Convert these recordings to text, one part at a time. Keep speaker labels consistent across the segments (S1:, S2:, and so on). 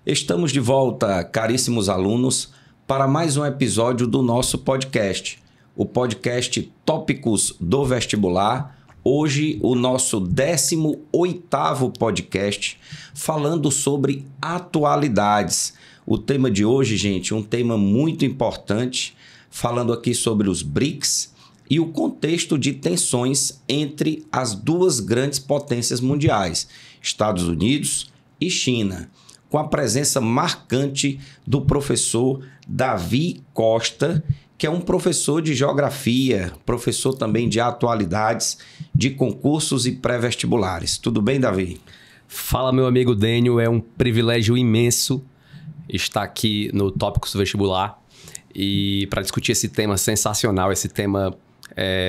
S1: Estamos de volta, caríssimos alunos, para mais um episódio do nosso podcast, o podcast Tópicos do Vestibular. Hoje, o nosso 18º podcast, falando sobre atualidades. O tema de hoje, gente, um tema muito importante, falando aqui sobre os BRICS e o contexto de tensões entre as duas grandes potências mundiais, Estados Unidos e China, com a presença marcante do professor Davi Costa, que é um professor de geografia, professor também de atualidades, de concursos e pré-vestibulares. Tudo bem, Davi?
S2: Fala, meu amigo Dênio, é um privilégio imenso estar aqui no Tópicos do Vestibular e para discutir esse tema sensacional, esse tema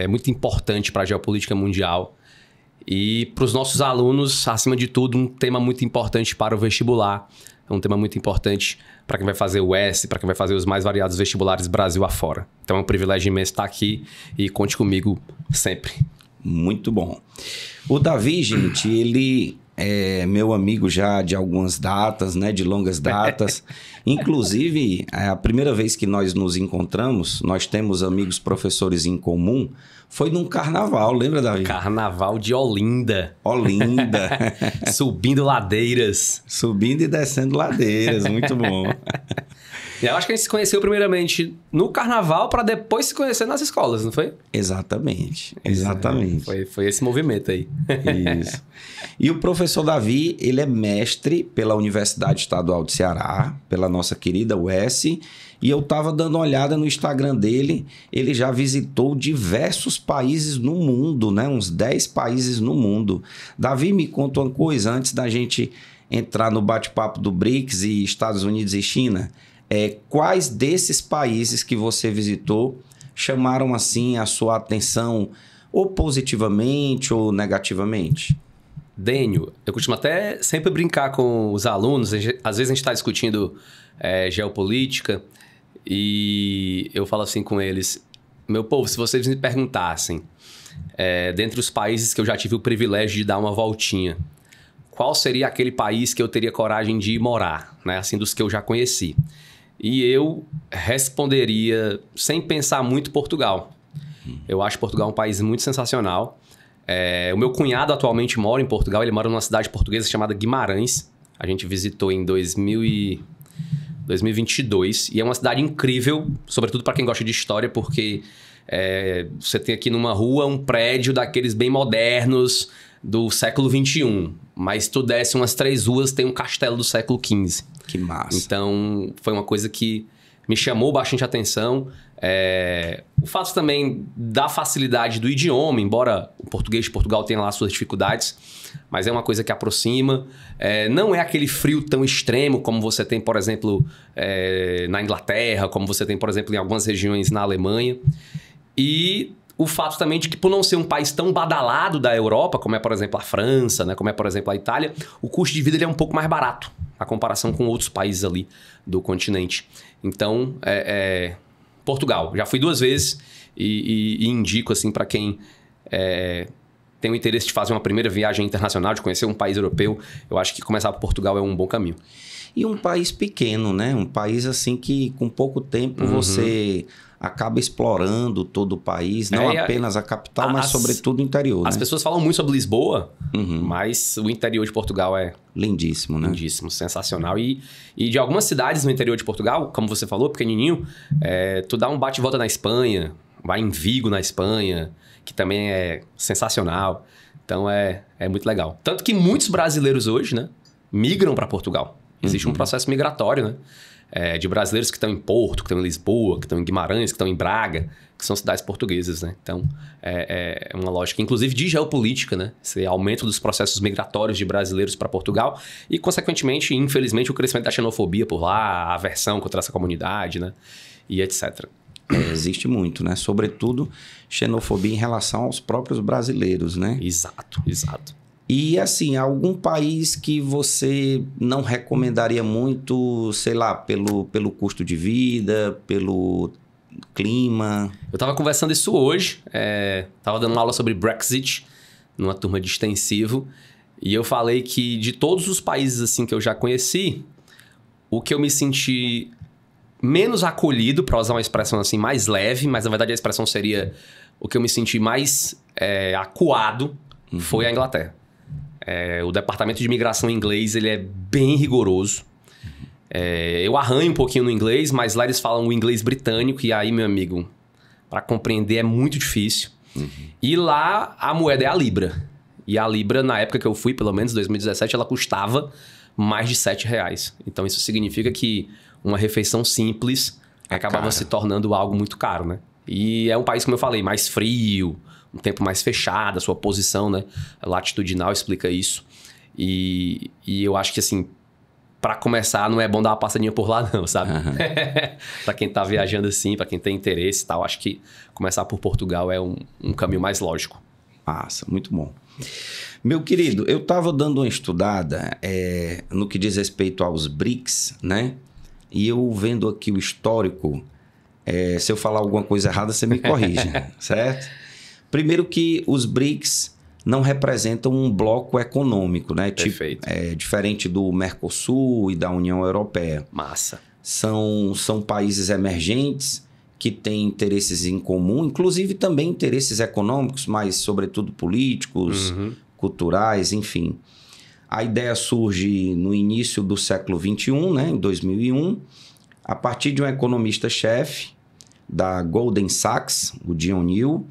S2: muito importante para a geopolítica mundial. E para os nossos alunos, acima de tudo, um tema muito importante para o vestibular. É um tema muito importante para quem vai fazer o S, para quem vai fazer os mais variados vestibulares Brasil afora. Então é um privilégio imenso estar aqui e conte comigo sempre.
S1: Muito bom. O Davi, gente, ele é meu amigo já de algumas datas, né, de longas datas. Inclusive, a primeira vez que nós nos encontramos, nós temos amigos professores em comum, foi num carnaval, lembra, Davi?
S2: Carnaval de Olinda.
S1: Olinda.
S2: Subindo ladeiras.
S1: Subindo e descendo ladeiras, muito bom.
S2: Eu acho que a gente se conheceu primeiramente no carnaval para depois se conhecer nas escolas, não foi?
S1: Exatamente, exatamente.
S2: Foi esse movimento aí.
S1: Isso. E o professor Davi, ele é mestre pela Universidade Estadual de Ceará, pela nossa querida UES, e eu estava dando uma olhada no Instagram dele, ele já visitou diversos países no mundo, né? Uns 10 países no mundo. Davi, me conta uma coisa, antes da gente entrar no bate-papo do BRICS e Estados Unidos e China, quais desses países que você visitou chamaram assim a sua atenção, ou positivamente ou negativamente?
S2: Dênio, eu costumo até sempre brincar com os alunos, às vezes a gente está discutindo geopolítica e eu falo assim com eles, meu povo, se vocês me perguntassem, dentre os países que eu já tive o privilégio de dar uma voltinha, qual seria aquele país que eu teria coragem de ir morar, né? Assim, dos que eu já conheci? E eu responderia, sem pensar muito, Portugal. Eu acho Portugal um país muito sensacional. O meu cunhado atualmente mora em Portugal, ele mora numa cidade portuguesa chamada Guimarães. A gente visitou em 2022 e é uma cidade incrível, sobretudo para quem gosta de história, porque você tem aqui numa rua um prédio daqueles bem modernos do século XXI, mas se tu desce umas 3 ruas tem um castelo do século XV.
S1: Que massa.
S2: Então foi uma coisa que me chamou bastante atenção. O fato também da facilidade do idioma, embora o português de Portugal tenha lá suas dificuldades, mas é uma coisa que aproxima. Não é aquele frio tão extremo como você tem, por exemplo, na Inglaterra, como você tem, por exemplo, em algumas regiões na Alemanha. E o fato também de que, por não ser um país tão badalado da Europa, como é, por exemplo, a França, né, como é, por exemplo, a Itália, o custo de vida ele é um pouco mais barato, na comparação com outros países ali do continente. Então, Portugal. Já fui 2 vezes e indico assim para quem tem o interesse de fazer uma primeira viagem internacional, de conhecer um país europeu, eu acho que começar por Portugal é um bom caminho.
S1: E um país pequeno, né? Um país assim que com pouco tempo você acaba explorando todo o país, não apenas a capital, mas sobretudo o interior.
S2: As pessoas falam muito sobre Lisboa, mas o interior de Portugal é
S1: lindíssimo, né?
S2: Lindíssimo, sensacional. E de algumas cidades no interior de Portugal, como você falou, pequenininho, tu dá um bate e volta na Espanha, vai em Vigo, na Espanha, que também é sensacional. Então é muito legal. Tanto que muitos brasileiros hoje, né, migram para Portugal. Existe um processo migratório, né? De brasileiros que estão em Porto, que estão em Lisboa, que estão em Guimarães, que estão em Braga, que são cidades portuguesas, né? Então, é uma lógica, inclusive, de geopolítica, né? Esse aumento dos processos migratórios de brasileiros para Portugal e, consequentemente, infelizmente, o crescimento da xenofobia por lá, a aversão contra essa comunidade, né? E etc.
S1: Existe muito, né? Sobretudo, xenofobia em relação aos próprios brasileiros, né?
S2: Exato, exato.
S1: E, assim, algum país que você não recomendaria muito, sei lá, pelo custo de vida, pelo clima?
S2: Eu estava conversando isso hoje, estava dando uma aula sobre Brexit numa turma de extensivo, e eu falei que de todos os países assim que eu já conheci, o que eu me senti menos acolhido, para usar uma expressão assim mais leve, mas na verdade a expressão seria o que eu me senti mais acuado, foi a Inglaterra. O departamento de imigração inglês, ele é bem rigoroso. Eu arranho um pouquinho no inglês, mas lá eles falam o inglês britânico, e aí, meu amigo, para compreender é muito difícil. E lá a moeda é a Libra. E a Libra, na época que eu fui, pelo menos em 2017, ela custava mais de R$7. Então isso significa que uma refeição simples acabava se tornando algo muito caro, né? E é um país, como eu falei, mais frio, um tempo mais fechado, a sua posição, né, latitudinal explica isso. E eu acho que, assim, para começar, não é bom dar uma passadinha por lá, não, sabe? Para quem tá viajando assim, para quem tem interesse e tal, acho que começar por Portugal é um caminho mais lógico.
S1: Massa, muito bom. Meu querido, eu estava dando uma estudada no que diz respeito aos BRICS, né? E eu vendo aqui o histórico, se eu falar alguma coisa errada, você me corrige, certo? Primeiro que os BRICS não representam um bloco econômico, né?
S2: Perfeito.
S1: Diferente do Mercosul e da União Europeia.
S2: Massa.
S1: São países emergentes que têm interesses em comum, inclusive também interesses econômicos, mas sobretudo políticos, culturais, enfim. A ideia surge no início do século XXI, né, em 2001, a partir de um economista-chefe da Goldman Sachs, o John Neal,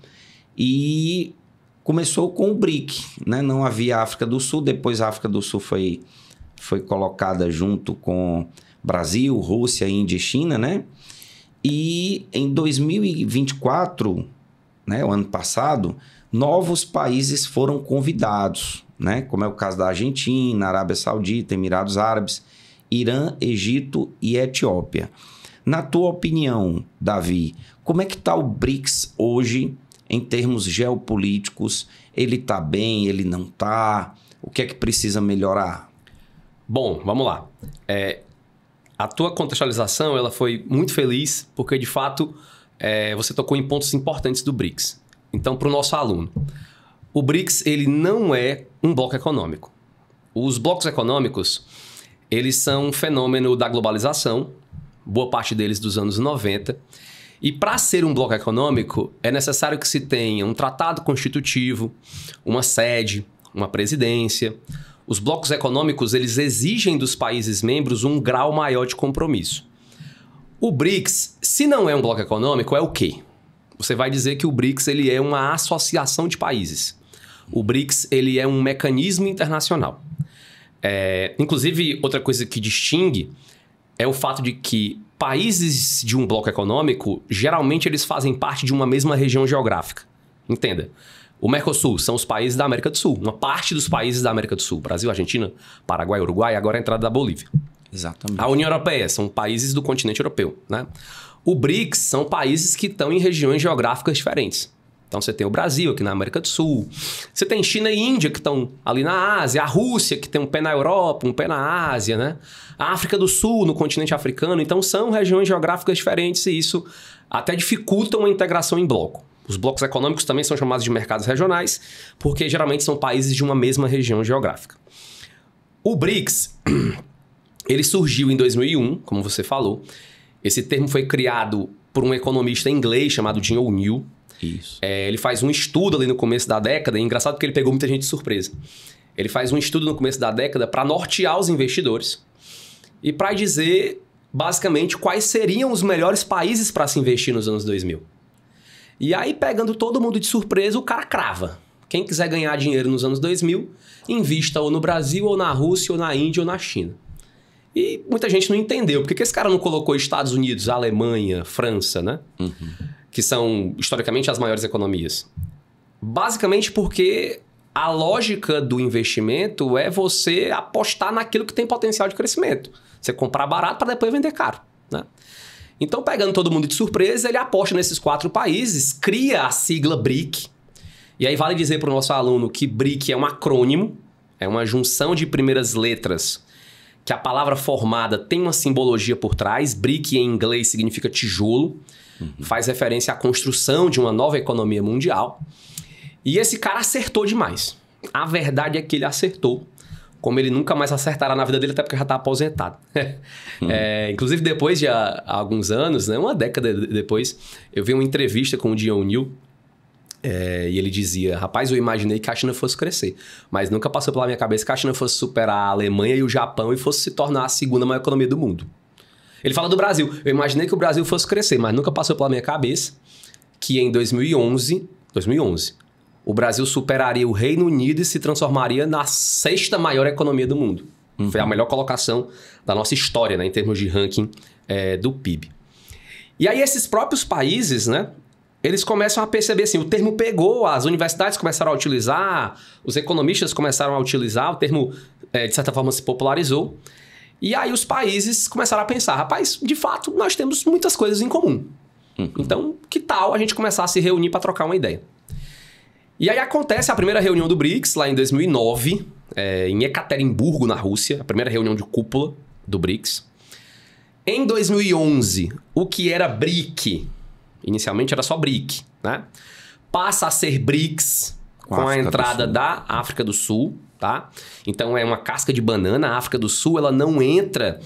S1: e começou com o BRIC, né? Não havia África do Sul, depois a África do Sul foi colocada junto com Brasil, Rússia, Índia e China, né? E em 2024, né, o ano passado, novos países foram convidados, né? Como é o caso da Argentina, Arábia Saudita, Emirados Árabes, Irã, Egito e Etiópia. Na tua opinião, Davi, como é que está o BRICS hoje em termos geopolíticos? Ele está bem, ele não está? O que é que precisa melhorar?
S2: Bom, vamos lá. A tua contextualização ela foi muito feliz, porque de fato você tocou em pontos importantes do BRICS. Então, para o nosso aluno, o BRICS ele não é um bloco econômico. Os blocos econômicos eles são um fenômeno da globalização, boa parte deles dos anos 90. E para ser um bloco econômico, é necessário que se tenha um tratado constitutivo, uma sede, uma presidência. Os blocos econômicos eles exigem dos países membros um grau maior de compromisso. O BRICS, se não é um bloco econômico, é o quê? Você vai dizer que o BRICS ele é uma associação de países. O BRICS ele é um mecanismo internacional. Inclusive, outra coisa que distingue é o fato de que países de um bloco econômico, geralmente eles fazem parte de uma mesma região geográfica. Entenda. O Mercosul são os países da América do Sul. Uma parte dos países da América do Sul. Brasil, Argentina, Paraguai, Uruguai e agora a entrada da Bolívia.
S1: Exatamente.
S2: A União Europeia são países do continente europeu, né? O BRICS são países que estão em regiões geográficas diferentes. Então você tem o Brasil aqui na América do Sul. Você tem China e Índia que estão ali na Ásia. A Rússia que tem um pé na Europa, um pé na Ásia, né? A África do Sul no continente africano. Então são regiões geográficas diferentes e isso até dificulta uma integração em bloco. Os blocos econômicos também são chamados de mercados regionais, porque geralmente são países de uma mesma região geográfica. O BRICS, ele surgiu em 2001, como você falou. Esse termo foi criado por um economista inglês chamado John Neal.
S1: Isso.
S2: Ele faz um estudo ali no começo da década, e é engraçado porque ele pegou muita gente de surpresa. Ele faz um estudo no começo da década para nortear os investidores e para dizer, basicamente, quais seriam os melhores países para se investir nos anos 2000. E aí, pegando todo mundo de surpresa, o cara crava. Quem quiser ganhar dinheiro nos anos 2000, invista ou no Brasil, ou na Rússia, ou na Índia, ou na China. E muita gente não entendeu. Por que esse cara não colocou Estados Unidos, Alemanha, França, né? Que são, historicamente, as maiores economias. Basicamente porque a lógica do investimento é você apostar naquilo que tem potencial de crescimento. Você comprar barato para depois vender caro, né? Então, pegando todo mundo de surpresa, ele aposta nesses 4 países, cria a sigla BRIC. E aí vale dizer para o nosso aluno que BRIC é um acrônimo, é uma junção de primeiras letras, que a palavra formada tem uma simbologia por trás. BRIC em inglês significa tijolo, faz referência à construção de uma nova economia mundial. E esse cara acertou demais. A verdade é que ele acertou como ele nunca mais acertará na vida dele, até porque já está aposentado. Inclusive, depois de alguns anos, né, uma década depois, eu vi uma entrevista com o Jim O'Neill, e ele dizia, rapaz, eu imaginei que a China fosse crescer, mas nunca passou pela minha cabeça que a China fosse superar a Alemanha e o Japão e fosse se tornar a segunda maior economia do mundo. Ele fala do Brasil. Eu imaginei que o Brasil fosse crescer, mas nunca passou pela minha cabeça que em 2011, o Brasil superaria o Reino Unido e se transformaria na 6ª maior economia do mundo. Foi a melhor colocação da nossa história, né, em termos de ranking do PIB. E aí esses próprios países, né, eles começam a perceber assim, o termo pegou, as universidades começaram a utilizar, os economistas começaram a utilizar, o termo, de certa forma, se popularizou. E aí os países começaram a pensar, rapaz, de fato, nós temos muitas coisas em comum. Então, que tal a gente começar a se reunir para trocar uma ideia? E aí acontece a primeira reunião do BRICS, lá em 2009, em Ekaterimburgo, na Rússia, a primeira reunião de cúpula do BRICS. Em 2011, o que era BRIC, inicialmente era só BRIC, né? Passa a ser BRICS com a entrada da África do Sul, tá? Então é uma casca de banana. A África do Sul ela não entra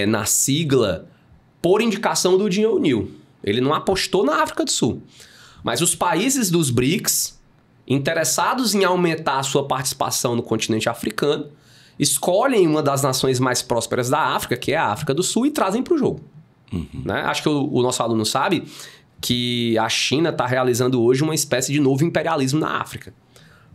S2: na sigla por indicação do Jim O'Neill. Ele não apostou na África do Sul. Mas os países dos BRICS, interessados em aumentar a sua participação no continente africano, escolhem uma das nações mais prósperas da África, que é a África do Sul, e trazem para o jogo. Né? Acho que o nosso aluno sabe que a China está realizando hoje uma espécie de novo imperialismo na África.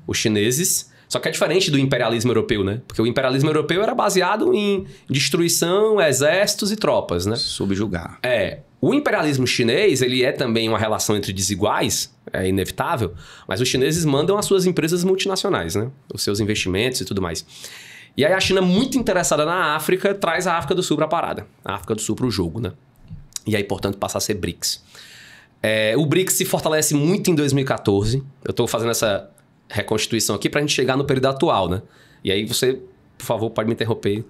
S2: Os chineses... Só que é diferente do imperialismo europeu, né? Porque o imperialismo europeu era baseado em destruição, exércitos e tropas, né?
S1: Subjugar.
S2: O imperialismo chinês, ele é também uma relação entre desiguais, é inevitável, mas os chineses mandam as suas empresas multinacionais, né? Os seus investimentos e tudo mais. E aí a China, muito interessada na África, traz a África do Sul para a parada. A África do Sul para o jogo, né? E aí, portanto, passa a ser BRICS. O BRICS se fortalece muito em 2014. Eu estou fazendo essa reconstituição aqui para a gente chegar no período atual, né? E aí você, por favor, pode me interromper.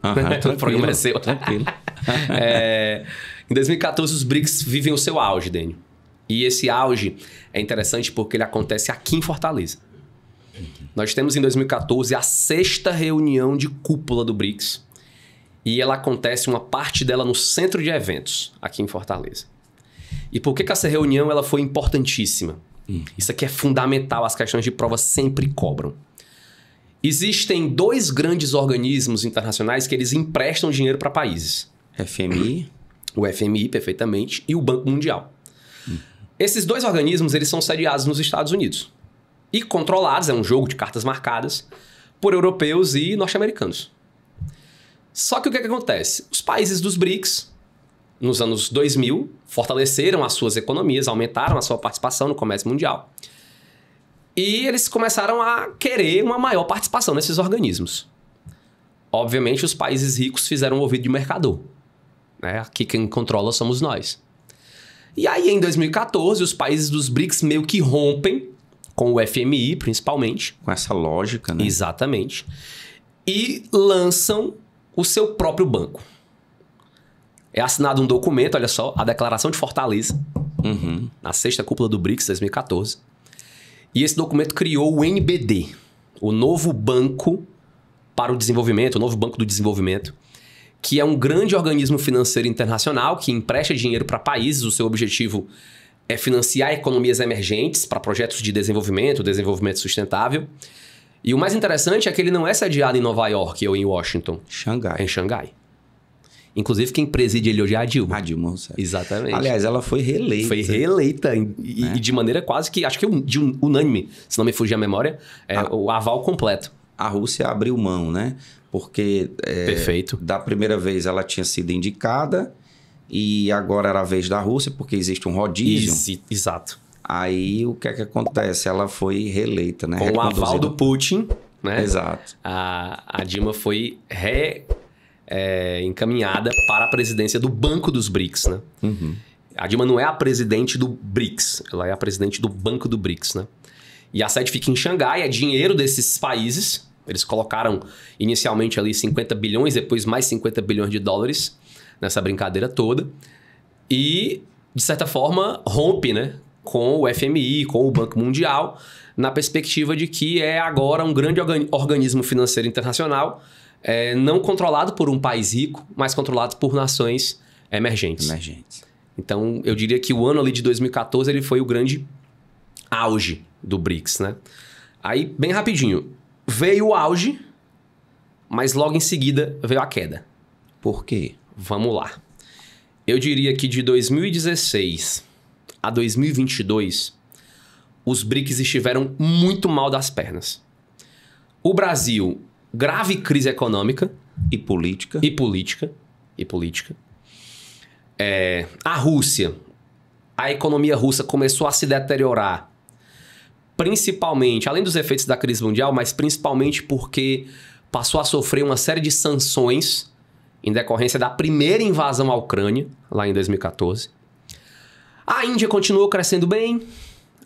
S2: O programa é seu.
S1: Tranquilo.
S2: Em 2014, os BRICS vivem o seu auge, Dênio. E esse auge é interessante porque ele acontece aqui em Fortaleza. Nós temos em 2014 a 6ª reunião de cúpula do BRICS. E ela acontece, uma parte dela no centro de eventos, aqui em Fortaleza. E por que essa reunião ela foi importantíssima? Isso aqui é fundamental, as questões de prova sempre cobram. Existem 2 grandes organismos internacionais que eles emprestam dinheiro para países.
S1: FMI.
S2: O FMI, perfeitamente, e o Banco Mundial. Esses 2 organismos eles são sediados nos Estados Unidos. E controlados, é um jogo de cartas marcadas, por europeus e norte-americanos. Só que o que acontece? Os países dos BRICS, nos anos 2000, fortaleceram as suas economias, aumentaram a sua participação no comércio mundial. E eles começaram a querer uma maior participação nesses organismos. Obviamente, os países ricos fizeram o ouvido de mercador. Né? Aqui quem controla somos nós. E aí, em 2014, os países dos BRICS meio que rompem com o FMI, principalmente.
S1: Com essa lógica, né?
S2: Exatamente. E lançam o seu próprio banco. É assinado um documento, olha só, a Declaração de Fortaleza, na 6ª cúpula do BRICS, 2014. E esse documento criou o NBD, o novo Banco para o Desenvolvimento, o novo Banco do Desenvolvimento, que é um grande organismo financeiro internacional que empresta dinheiro para países. O seu objetivo é financiar economias emergentes para projetos de desenvolvimento sustentável. E o mais interessante é que ele não é sediado em Nova York ou em Washington. É em Xangai. Inclusive, quem preside ele hoje é a Dilma.
S1: A Dilma Rousseff.
S2: Exatamente.
S1: Aliás, ela foi reeleita.
S2: Foi reeleita. E de maneira quase que, acho que unânime, se não me fugir a memória, o aval completo.
S1: A Rússia abriu mão, né? Porque
S2: Perfeito.
S1: Da primeira vez ela tinha sido indicada e agora era a vez da Rússia, porque existe um rodízio.
S2: Exato.
S1: Aí o que é que acontece? Ela foi reeleita, né?
S2: Com o aval do Putin, né?
S1: Exato.
S2: A Dilma foi encaminhada para a presidência do Banco dos BRICS, né? A Dilma não é a presidente do BRICS, ela é a presidente do Banco do BRICS, né? E a sede fica em Xangai, é dinheiro desses países. Eles colocaram inicialmente ali 50 bilhões, depois mais 50 bilhões de dólares nessa brincadeira toda. E, de certa forma, rompe, né, com o FMI, com o Banco Mundial, na perspectiva de que é agora um grande organismo financeiro internacional não controlado por um país rico, mas controlado por nações emergentes. Então, eu diria que o ano ali de 2014 ele foi o grande auge do BRICS, né? Aí, bem rapidinho, veio o auge, mas logo em seguida veio a queda.
S1: Por quê?
S2: Vamos lá. Eu diria que de 2016 a 2022, os BRICS estiveram muito mal das pernas. O Brasil, grave crise econômica.
S1: E política.
S2: A Rússia, a economia russa começou a se deteriorar. Principalmente, além dos efeitos da crise mundial, mas principalmente porque passou a sofrer uma série de sanções em decorrência da primeira invasão à Ucrânia, lá em 2014. A Índia continuou crescendo bem,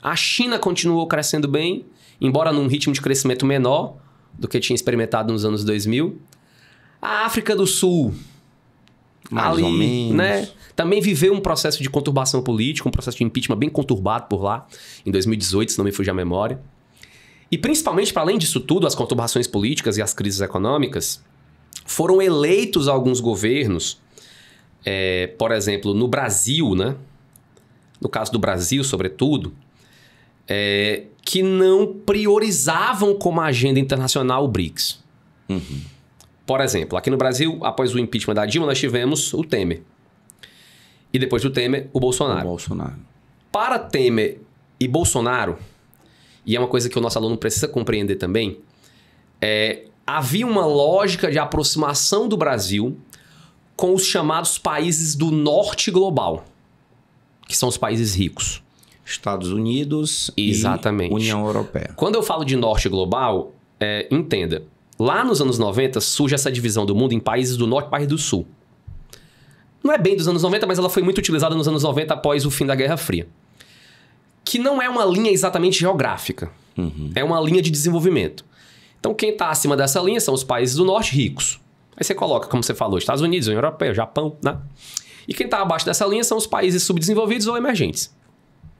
S2: a China continuou crescendo bem, embora num ritmo de crescimento menor do que tinha experimentado nos anos 2000. A África do Sul,
S1: mais ou menos,
S2: né, também viveu um processo de conturbação política, um processo de impeachment bem conturbado por lá, em 2018, se não me fugir a memória. E principalmente, para além disso tudo, as conturbações políticas e as crises econômicas, foram eleitos alguns governos, por exemplo, no Brasil, né? No caso do Brasil, sobretudo, que não priorizavam como agenda internacional o BRICS.
S1: Uhum.
S2: Por exemplo, aqui no Brasil, após o impeachment da Dilma, nós tivemos o Temer. E depois do Temer, o Bolsonaro. Para Temer e Bolsonaro, e é uma coisa que o nosso aluno precisa compreender também, havia uma lógica de aproximação do Brasil com os chamados países do norte global, que são os países ricos.
S1: Estados Unidos
S2: Exatamente.
S1: E União Europeia.
S2: Quando eu falo de norte global, entenda, lá nos anos 90 surge essa divisão do mundo em países do norte e países do sul. Não é bem dos anos 90, mas ela foi muito utilizada nos anos 90 após o fim da Guerra Fria. Que não é uma linha exatamente geográfica.
S1: Uhum.
S2: É uma linha de desenvolvimento. Então, quem está acima dessa linha são os países do norte ricos. Aí você coloca, como você falou, Estados Unidos, União Europeia, Japão, né? E quem está abaixo dessa linha são os países subdesenvolvidos ou emergentes.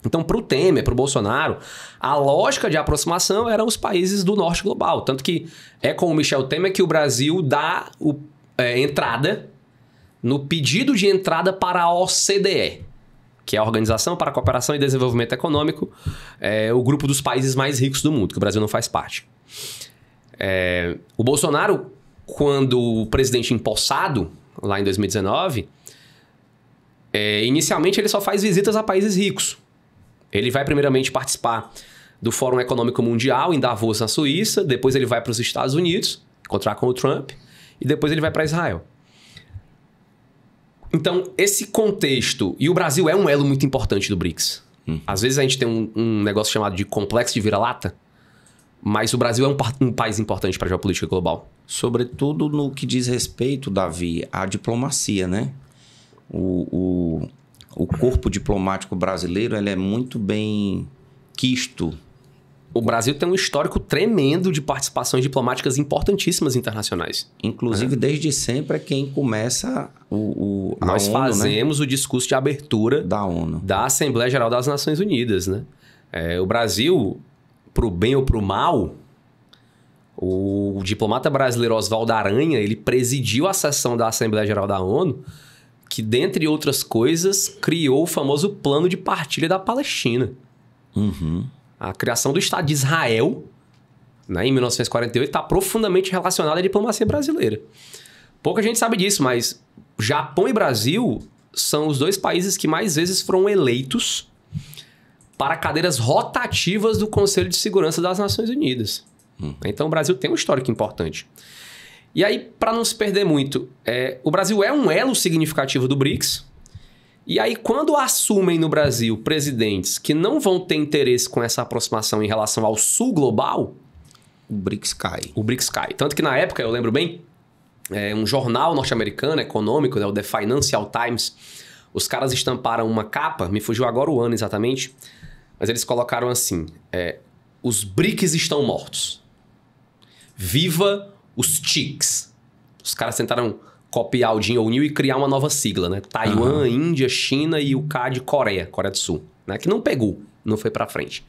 S2: Então, para o Temer, para o Bolsonaro, a lógica de aproximação eram os países do norte global. Tanto que é com o Michel Temer que o Brasil dá entrada no pedido de entrada para a OCDE, que é a Organização para a Cooperação e Desenvolvimento Econômico, o grupo dos países mais ricos do mundo, que o Brasil não faz parte. O Bolsonaro, quando o presidente empossado, lá em 2019, inicialmente ele só faz visitas a países ricos. Ele vai primeiramente participar do Fórum Econômico Mundial em Davos, na Suíça, depois ele vai para os Estados Unidos, encontrar com o Trump, e depois ele vai para Israel. Então, esse contexto... E o Brasil é um elo muito importante do BRICS. Às vezes a gente tem um negócio chamado de complexo de vira-lata, mas o Brasil é um país importante para a geopolítica global.
S1: Sobretudo no que diz respeito, Davi, à diplomacia, né? O corpo diplomático brasileiro ele é muito bem quisto.
S2: O Brasil tem um histórico tremendo de participações diplomáticas importantíssimas internacionais.
S1: Inclusive, desde sempre é quem começa
S2: Nós fazemos, né, o discurso de abertura
S1: da ONU,
S2: da Assembleia Geral das Nações Unidas, né? O Brasil, pro bem ou pro mal, o diplomata brasileiro Oswaldo Aranha, ele presidiu a sessão da Assembleia Geral da ONU, que, dentre outras coisas, criou o famoso Plano de Partilha da Palestina.
S1: Uhum.
S2: A criação do Estado de Israel, né, em 1948, está profundamente relacionada à diplomacia brasileira. Pouca gente sabe disso, mas Japão e Brasil são os dois países que mais vezes foram eleitos para cadeiras rotativas do Conselho de Segurança das Nações Unidas. Então, o Brasil tem um histórico importante. E aí, para não se perder muito, o Brasil é um elo significativo do BRICS. E aí, quando assumem no Brasil presidentes que não vão ter interesse com essa aproximação em relação ao sul global,
S1: o BRICS cai.
S2: O BRICS cai. Tanto que na época, eu lembro bem, um jornal norte-americano, econômico, né, o The Financial Times, os caras estamparam uma capa, me fugiu agora o ano exatamente, mas eles colocaram assim, os BRICS estão mortos. Viva os TICs. Os caras tentaram copiar o Jin ou New e criar uma nova sigla, né? Taiwan, Índia, China e o K de Coreia do Sul, né? Que não pegou, não foi pra frente.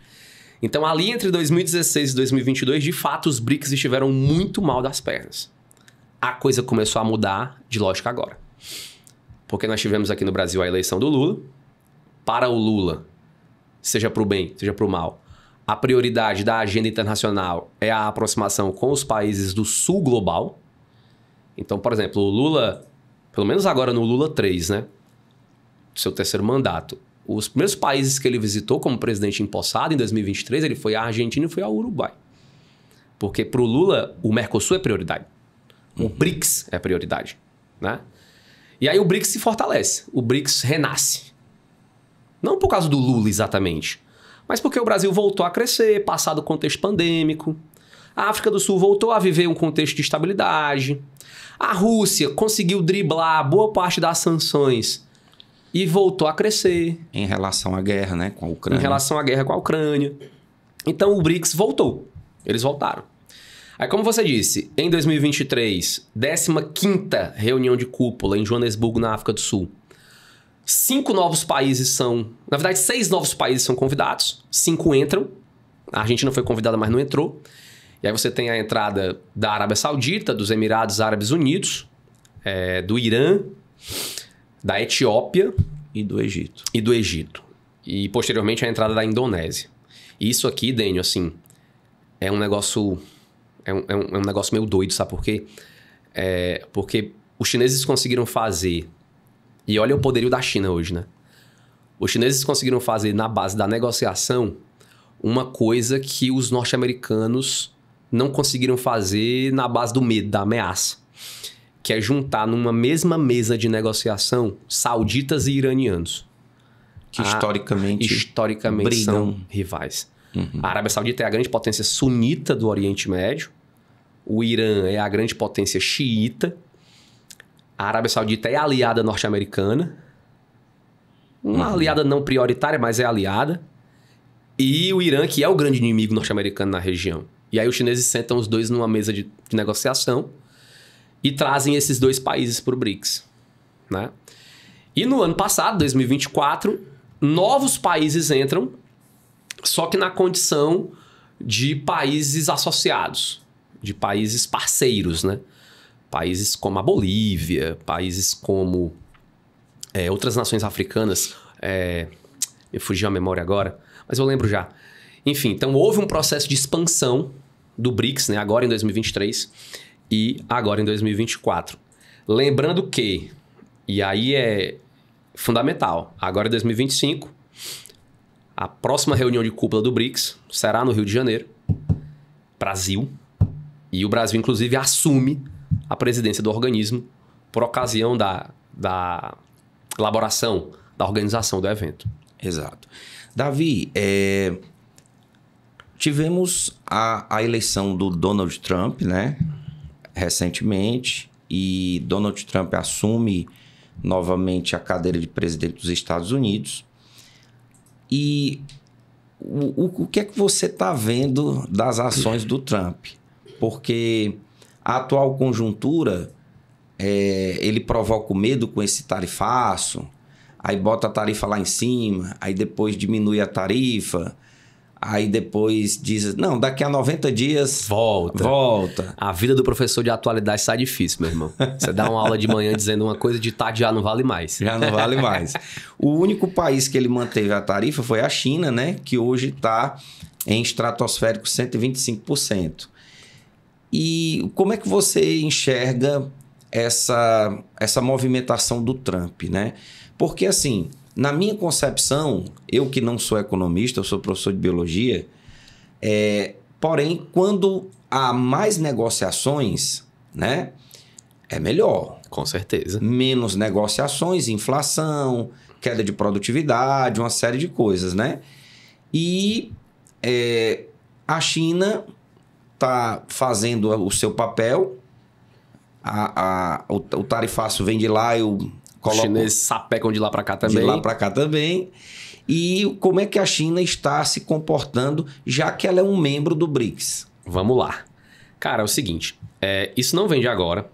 S2: Então, ali entre 2016 e 2022, de fato, os BRICS estiveram muito mal das pernas. a coisa começou a mudar de lógica agora. Porque nós tivemos aqui no Brasil a eleição do Lula. Para o Lula, seja para o bem, seja para o mal, a prioridade da agenda internacional é a aproximação com os países do sul global. Então, por exemplo, o Lula, pelo menos agora no Lula 3, né? Seu terceiro mandato. Os primeiros países que ele visitou como presidente empossado em 2023, ele foi à Argentina e foi ao Uruguai. Porque para o Lula, o Mercosul é prioridade. O BRICS é prioridade, né? E aí o BRICS se fortalece. O BRICS renasce. Não por causa do Lula exatamente, mas porque o Brasil voltou a crescer, passado o contexto pandêmico. A África do Sul voltou a viver um contexto de estabilidade. A Rússia conseguiu driblar boa parte das sanções e voltou a crescer.
S1: Em relação à guerra, né, com a Ucrânia.
S2: Em relação à guerra com a Ucrânia. Então o BRICS voltou. Eles voltaram. Aí, como você disse, em 2023, 15ª reunião de cúpula em Joanesburgo, na África do Sul. 5 novos países são... Na verdade, 6 novos países são convidados. 5 entram. A Argentina foi convidada, mas não entrou. E aí você tem a entrada da Arábia Saudita, dos Emirados Árabes Unidos, do Irã, da Etiópia...
S1: E do Egito.
S2: E do Egito. E, posteriormente, a entrada da Indonésia. E isso aqui, Dênio, assim, é um negócio... É um negócio meio doido, sabe por quê? Porque os chineses conseguiram fazer... E olha o poderio da China hoje, né? Os chineses conseguiram fazer, na base da negociação, uma coisa que os norte-americanos não conseguiram fazer na base do medo, da ameaça. Que é juntar numa mesma mesa de negociação sauditas e iranianos.
S1: Que historicamente
S2: brigam. São rivais.
S1: Uhum.
S2: A Arábia Saudita é a grande potência sunita do Oriente Médio. O Irã é a grande potência xiita. A Arábia Saudita é aliada norte-americana. Uma aliada não prioritária, mas é aliada. E o Irã, que é o grande inimigo norte-americano na região. E aí os chineses sentam os dois numa mesa de negociação e trazem esses 2 países para o BRICS, né? E no ano passado, 2024, novos países entram, só que na condição de países associados, de países parceiros, né? Países como a Bolívia, países como outras nações africanas. Me fugiu a memória agora, mas eu lembro já. Enfim, então houve um processo de expansão do BRICS, né? Agora em 2023 e agora em 2024. Lembrando que, e aí é fundamental, agora em 2025, a próxima reunião de cúpula do BRICS será no Rio de Janeiro, Brasil, e o Brasil, inclusive, assume a presidência do organismo por ocasião da elaboração, da organização do evento.
S1: Exato. Davi, tivemos a eleição do Donald Trump, né? Recentemente, e Donald Trump assume novamente a cadeira de presidente dos Estados Unidos. E o que é que você está vendo das ações do Trump? Porque a atual conjuntura, ele provoca o medo com esse tarifaço, aí bota a tarifa lá em cima, aí depois diminui a tarifa, aí depois diz, não, daqui a 90 dias... Volta.
S2: A vida do professor de atualidade está difícil, meu irmão. Você dá uma aula de manhã dizendo uma coisa, de tarde já não vale mais.
S1: Já não vale mais. O único país que ele manteve a tarifa foi a China, né? Que hoje está em estratosférico 125%. E como é que você enxerga essa movimentação do Trump, né? Porque, assim, na minha concepção, eu que não sou economista, eu sou professor de biologia, porém, quando há mais negociações, né, é melhor.
S2: Com certeza.
S1: Menos negociações, inflação, queda de produtividade, uma série de coisas, né? E a China está fazendo o seu papel, o tarifaço vem de lá,
S2: os chineses sapecam de lá para cá também.
S1: De lá para cá também. E como é que a China está se comportando, já que ela é um membro do BRICS?
S2: Vamos lá. Cara, é o seguinte, isso não vem de agora.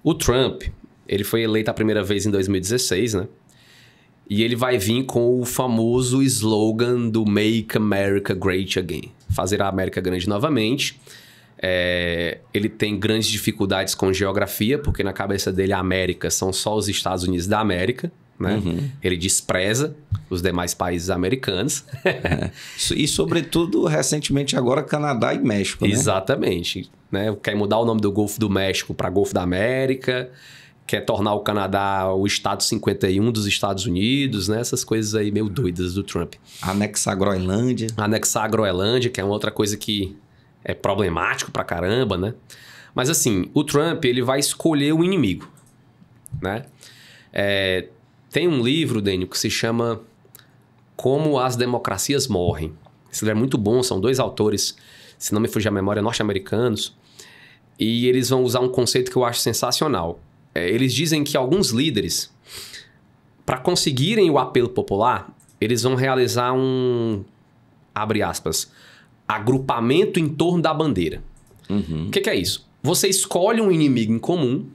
S2: O Trump, ele foi eleito a primeira vez em 2016, né? E ele vai vir com o famoso slogan do Make America Great Again. Fazer a América grande novamente. Ele tem grandes dificuldades com geografia, porque na cabeça dele a América são só os Estados Unidos da América. Né? Ele despreza os demais países americanos.
S1: E, sobretudo, recentemente agora, Canadá e México. Né?
S2: Exatamente. Né? Quer mudar o nome do Golfo do México para Golfo da América, quer tornar o Canadá o Estado 51 dos Estados Unidos, né? Essas coisas aí meio doidas do Trump.
S1: Anexar a Groenlândia.
S2: Anexar a Groenlândia, que é uma outra coisa que é problemático pra caramba, né? Mas assim, o Trump, ele vai escolher o inimigo, né? Tem um livro, Dênio, que se chama Como as Democracias Morrem. Esse livro é muito bom, são 2 autores, se não me fugir a memória, norte-americanos. E eles vão usar um conceito que eu acho sensacional. Eles dizem que alguns líderes, para conseguirem o apelo popular, eles vão realizar abre aspas, agrupamento em torno da bandeira. O que é isso? Você escolhe um inimigo em comum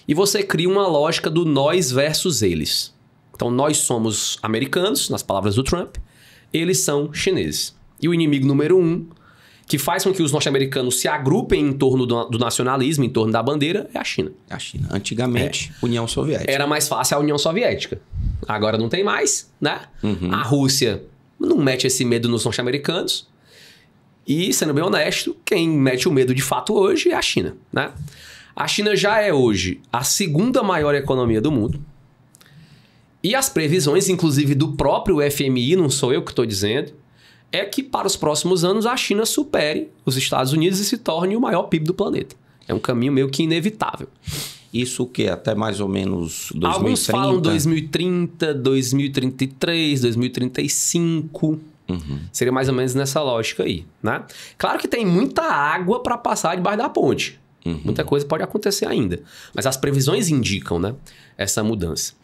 S2: e você cria uma lógica do nós versus eles. Então, nós somos americanos, nas palavras do Trump, eles são chineses. E o inimigo número 1, que faz com que os norte-americanos se agrupem em torno do nacionalismo, em torno da bandeira, é a China.
S1: A China. Antigamente, União Soviética.
S2: Era mais fácil a União Soviética. Agora não tem mais, né? A Rússia não mete esse medo nos norte-americanos. E, sendo bem honesto, quem mete o medo de fato hoje é a China, né? A China já é hoje a 2ª maior economia do mundo. E as previsões, inclusive do próprio FMI, não sou eu que estou dizendo, é que para os próximos anos a China supere os Estados Unidos e se torne o maior PIB do planeta. É um caminho meio que inevitável.
S1: Isso o quê? Até mais ou menos 2030?
S2: Alguns falam 2030, 2033, 2035... Seria mais ou menos nessa lógica aí, né? Claro que tem muita água para passar debaixo da ponte. Muita coisa pode acontecer ainda. Mas as previsões indicam, né, essa mudança.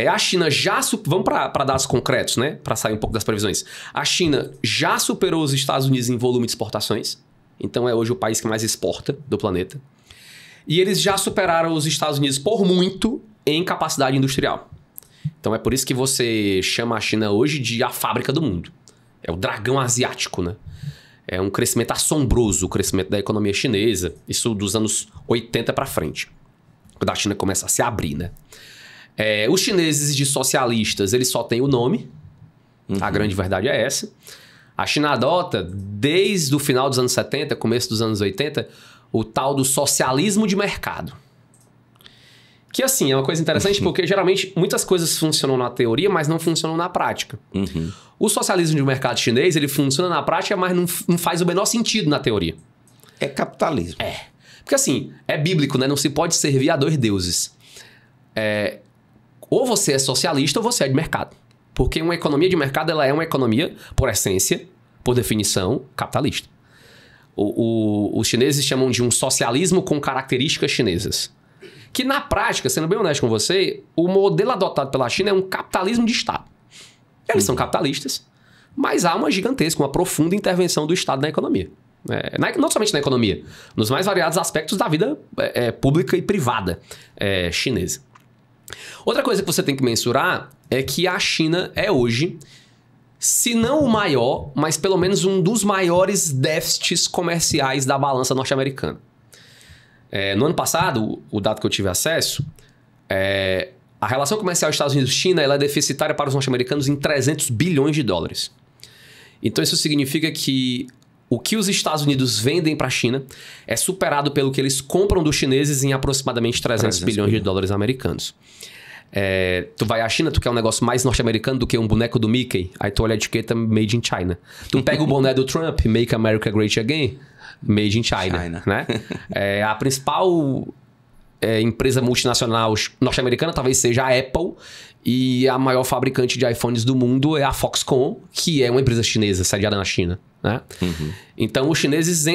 S2: A China já... Vamos para dados concretos, né? Para sair um pouco das previsões. A China já superou os Estados Unidos em volume de exportações. Então é hoje o país que mais exporta do planeta. E eles já superaram os Estados Unidos por muito em capacidade industrial. Então é por isso que você chama a China hoje de a fábrica do mundo. É o dragão asiático, né? É um crescimento assombroso, o crescimento da economia chinesa. Isso dos anos 80 para frente. Quando a China começa a se abrir, né? Os chineses de socialistas, eles só têm o nome. A grande verdade é essa. A China adota, desde o final dos anos 70, começo dos anos 80, o tal do socialismo de mercado. Que, assim, é uma coisa interessante porque, geralmente, muitas coisas funcionam na teoria, mas não funcionam na prática. O socialismo de mercado chinês, ele funciona na prática, mas não faz o menor sentido na teoria.
S1: É capitalismo.
S2: Porque, assim, é bíblico, né? Não se pode servir a 2 deuses. Ou você é socialista ou você é de mercado. Porque uma economia de mercado, ela é uma economia, por essência, por definição, capitalista. Os chineses chamam de um socialismo com características chinesas. Que na prática, sendo bem honesto com você, o modelo adotado pela China é um capitalismo de Estado. Eles são capitalistas, mas há uma gigantesca, uma profunda intervenção do Estado na economia. Não somente na economia, nos mais variados aspectos da vida pública e privada chinesa. Outra coisa que você tem que mensurar é que a China é hoje, se não o maior, mas pelo menos um dos maiores déficits comerciais da balança norte-americana. No ano passado, o dado que eu tive acesso, a relação comercial Estados Unidos-China ela é deficitária para os norte-americanos em 300 bilhões de dólares. Então isso significa que o que os Estados Unidos vendem para a China é superado pelo que eles compram dos chineses em aproximadamente 300 bilhões de dólares americanos. Tu vai à China, tu quer um negócio mais norte-americano do que um boneco do Mickey, aí tu olha a etiqueta Made in China. Tu pega o boné do Trump, Make America Great Again, Made in China. Né? A principal empresa multinacional norte-americana talvez seja a Apple, e a maior fabricante de iPhones do mundo é a Foxconn, que é uma empresa chinesa sediada na China. Né? Então os chineses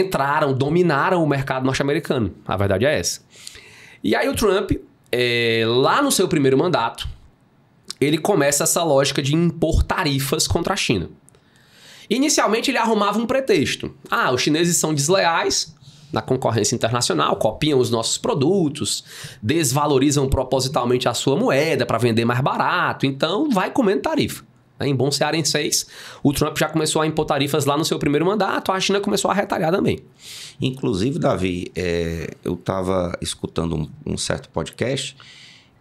S2: dominaram o mercado norte-americano. A verdade é essa. E aí o Trump, lá no seu primeiro mandato, ele começa essa lógica de impor tarifas contra a China. Inicialmente ele arrumava um pretexto. Os chineses são desleais na concorrência internacional, copiam os nossos produtos, desvalorizam propositalmente a sua moeda para vender mais barato, então vai comendo tarifa. Em bom cearenseis, o Trump já começou a impor tarifas lá no seu primeiro mandato, a China começou a retalhar também.
S1: Inclusive, Davi, eu estava escutando um certo podcast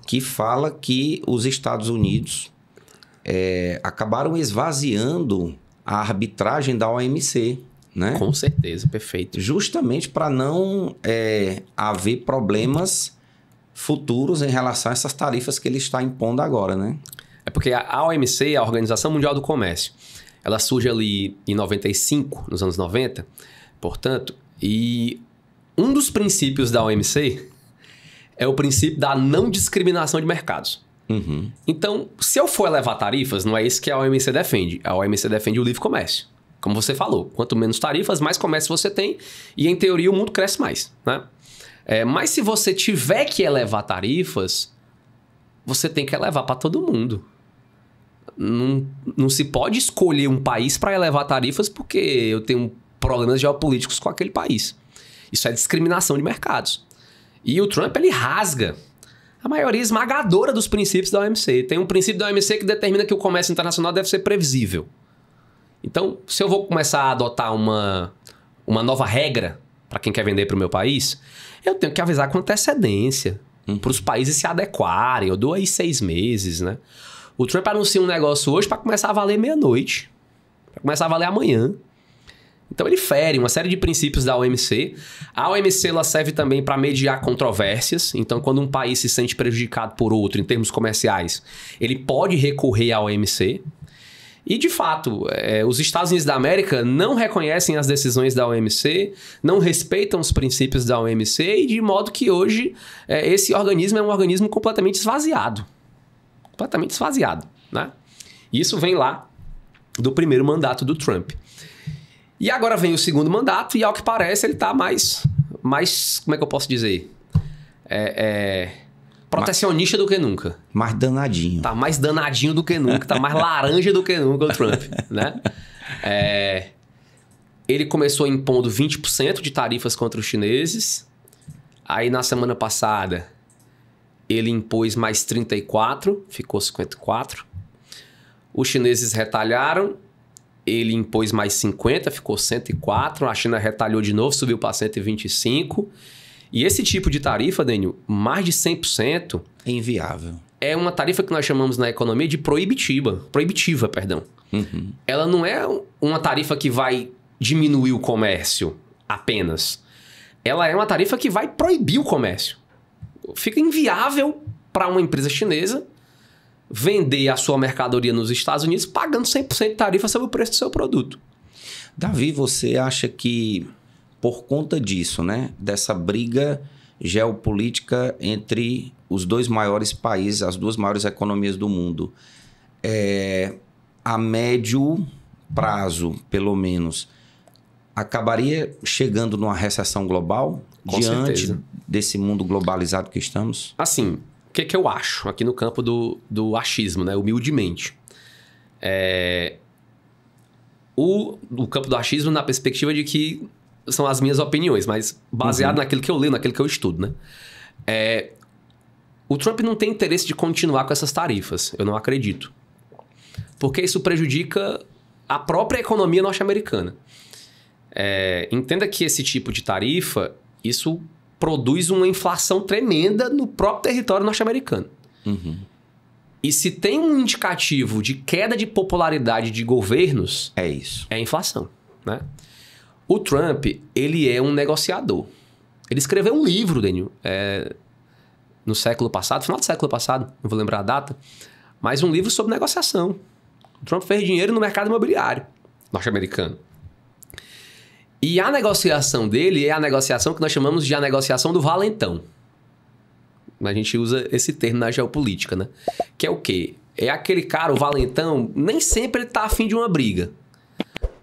S1: que fala que os Estados Unidos acabaram esvaziando a arbitragem da OMC, né?
S2: Com certeza, perfeito.
S1: Justamente para não haver problemas futuros em relação a essas tarifas que ele está impondo agora, né?
S2: É porque a OMC, a Organização Mundial do Comércio, ela surge ali em 95, nos anos 90, portanto, e um dos princípios da OMC é o princípio da não discriminação de mercados.
S1: Uhum.
S2: Então, se eu for elevar tarifas, não é isso que a OMC defende. A OMC defende o livre comércio. Como você falou, quanto menos tarifas, mais comércio você tem e, em teoria, o mundo cresce mais, né? Mas se você tiver que elevar tarifas, você tem que elevar para todo mundo. Não se pode escolher um país para elevar tarifas porque eu tenho problemas geopolíticos com aquele país. Isso é discriminação de mercados. E o Trump, ele rasga a maioria esmagadora dos princípios da OMC. Tem um princípio da OMC que determina que o comércio internacional deve ser previsível. Então, se eu vou começar a adotar uma nova regra para quem quer vender para o meu país, eu tenho que avisar com antecedência para os países se adequarem. Eu dou aí 6 meses, né? O Trump anuncia um negócio hoje para começar a valer meia-noite, para começar a valer amanhã. Então ele fere uma série de princípios da OMC. A OMC ela serve também para mediar controvérsias. Então, quando um país se sente prejudicado por outro em termos comerciais, ele pode recorrer à OMC. E, de fato, os Estados Unidos da América não reconhecem as decisões da OMC, não respeitam os princípios da OMC, e de modo que hoje esse organismo é um organismo completamente esvaziado. Completamente esvaziado, né? E isso vem lá do primeiro mandato do Trump. E agora vem o segundo mandato e, ao que parece, ele está mais... Como é que eu posso dizer? Protecionista do que nunca.
S1: Mais danadinho.
S2: Tá mais danadinho do que nunca. Tá mais laranja do que nunca o Trump, né? Ele começou impondo 20% de tarifas contra os chineses. Aí, na semana passada, ele impôs mais 34%, ficou 54%. Os chineses retalharam. Ele impôs mais 50%, ficou 104%. A China retalhou de novo, subiu para 125%. E esse tipo de tarifa, Daniel, mais de 100%...
S1: É inviável.
S2: É uma tarifa que nós chamamos na economia de proibitiva.
S1: Uhum.
S2: Ela não é uma tarifa que vai diminuir o comércio apenas. Ela é uma tarifa que vai proibir o comércio. Fica inviável para uma empresa chinesa vender a sua mercadoria nos Estados Unidos pagando 100% de tarifa sobre o preço do seu produto.
S1: Davi, você acha que por conta disso, né, dessa briga geopolítica entre os dois maiores países, as duas maiores economias do mundo, a médio prazo, pelo menos, acabaria chegando numa recessão global diante desse mundo globalizado que estamos?
S2: Assim, o que eu acho aqui no campo do achismo, né, humildemente? O campo do achismo na perspectiva de que são as minhas opiniões, mas baseado naquilo que eu leio, naquilo que eu estudo, né? O Trump não tem interesse de continuar com essas tarifas, eu não acredito. Porque isso prejudica a própria economia norte-americana. Entenda que esse tipo de tarifa, isso produz uma inflação tremenda no próprio território norte-americano.
S1: Uhum.
S2: E se tem um indicativo de queda de popularidade de governos...
S1: É isso.
S2: É a inflação, né? O Trump, ele é um negociador. Ele escreveu um livro, Daniel, no século passado, final do século passado, não vou lembrar a data, mas um livro sobre negociação. O Trump fez dinheiro no mercado imobiliário norte-americano. E a negociação dele é a negociação que nós chamamos de a negociação do valentão. A gente usa esse termo na geopolítica, né? Que é o quê? É aquele cara, o valentão, nem sempre ele tá afim de uma briga.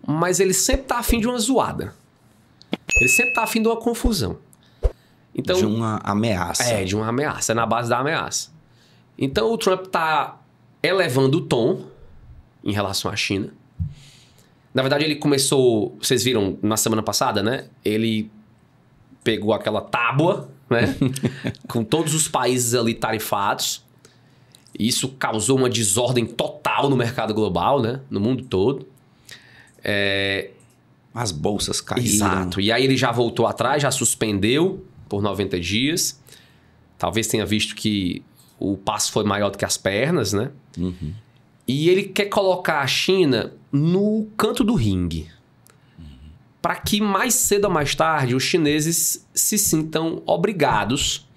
S2: Mas ele sempre tá afim de uma zoada. Ele sempre tá afim de uma confusão. Então,
S1: de uma ameaça.
S2: De uma ameaça. É na base da ameaça. Então, o Trump tá elevando o tom em relação à China. Na verdade, ele começou... Vocês viram na semana passada, né? Ele pegou aquela tábua, né? Com todos os países ali tarifados. Isso causou uma desordem total brutal no mercado global, né? No mundo todo.
S1: As bolsas caíram.
S2: Exato. E aí ele já voltou atrás, já suspendeu por 90 dias. Talvez tenha visto que o passo foi maior do que as pernas, né?
S1: Uhum.
S2: E ele quer colocar a China no canto do ringue. Para que mais cedo ou mais tarde os chineses se sintam obrigados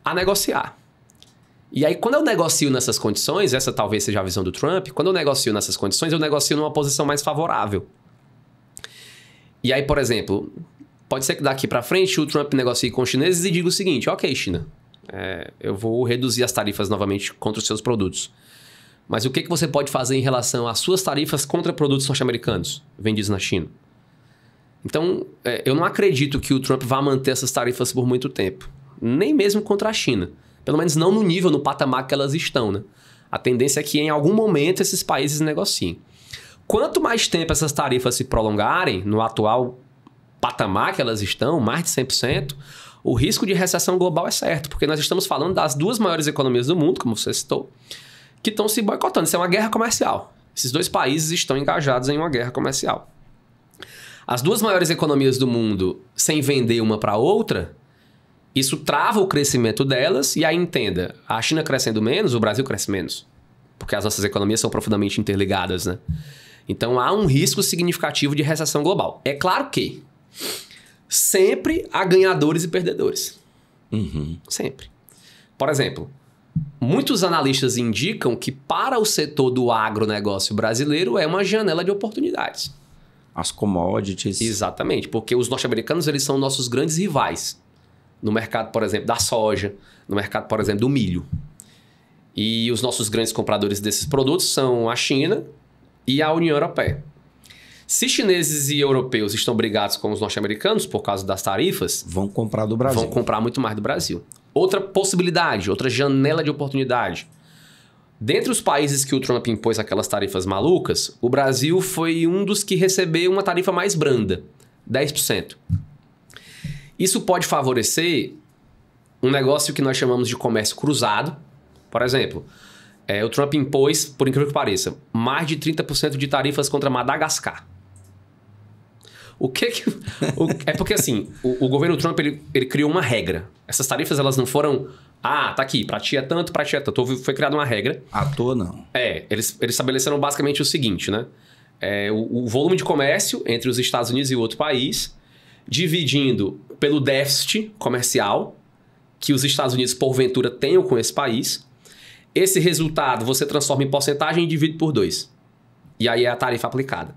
S2: a negociar. E aí, quando eu negocio nessas condições, essa talvez seja a visão do Trump, quando eu negocio nessas condições, eu negocio numa posição mais favorável. E aí, por exemplo, pode ser que daqui para frente o Trump negocie com os chineses e diga o seguinte: ok, China, eu vou reduzir as tarifas novamente contra os seus produtos. Mas o que você pode fazer em relação às suas tarifas contra produtos norte-americanos vendidos na China? Então, eu não acredito que o Trump vá manter essas tarifas por muito tempo. Nem mesmo contra a China. Pelo menos não no nível, no patamar que elas estão, né? A tendência é que em algum momento esses países negociem. Quanto mais tempo essas tarifas se prolongarem no atual patamar que elas estão, mais de 100%, o risco de recessão global é certo. Porque nós estamos falando das duas maiores economias do mundo, como você citou, que estão se boicotando. Isso é uma guerra comercial. Esses dois países estão engajados em uma guerra comercial. As duas maiores economias do mundo sem vender uma para outra, isso trava o crescimento delas. E aí entenda, a China crescendo menos, o Brasil cresce menos. Porque as nossas economias são profundamente interligadas, né? Então há um risco significativo de recessão global. É claro que sempre há ganhadores e perdedores.
S1: Uhum.
S2: Sempre. Por exemplo, muitos analistas indicam que para o setor do agronegócio brasileiro é uma janela de oportunidades.
S1: As commodities.
S2: Exatamente, porque os norte-americanos eles são nossos grandes rivais no mercado, por exemplo, da soja, no mercado, por exemplo, do milho. E os nossos grandes compradores desses produtos são a China e a União Europeia. Se chineses e europeus estão brigados com os norte-americanos por causa das tarifas,
S1: vão comprar do Brasil.
S2: Vão comprar muito mais do Brasil. Outra possibilidade, outra janela de oportunidade. Dentre os países que o Trump impôs aquelas tarifas malucas, o Brasil foi um dos que recebeu uma tarifa mais branda, 10%. Isso pode favorecer um negócio que nós chamamos de comércio cruzado. Por exemplo, o Trump impôs, por incrível que pareça, mais de 30% de tarifas contra Madagascar. É porque assim, o governo Trump ele criou uma regra. Essas tarifas elas não foram... Ah, tá aqui, pra ti é tanto, pra ti é tanto. Foi criada uma regra.
S1: À toa, não.
S2: Eles estabeleceram basicamente o seguinte, né? O volume de comércio entre os Estados Unidos e outro país, dividindo pelo déficit comercial que os Estados Unidos, porventura, tenham com esse país. Esse resultado você transforma em porcentagem e divide por 2. E aí é a tarifa aplicada.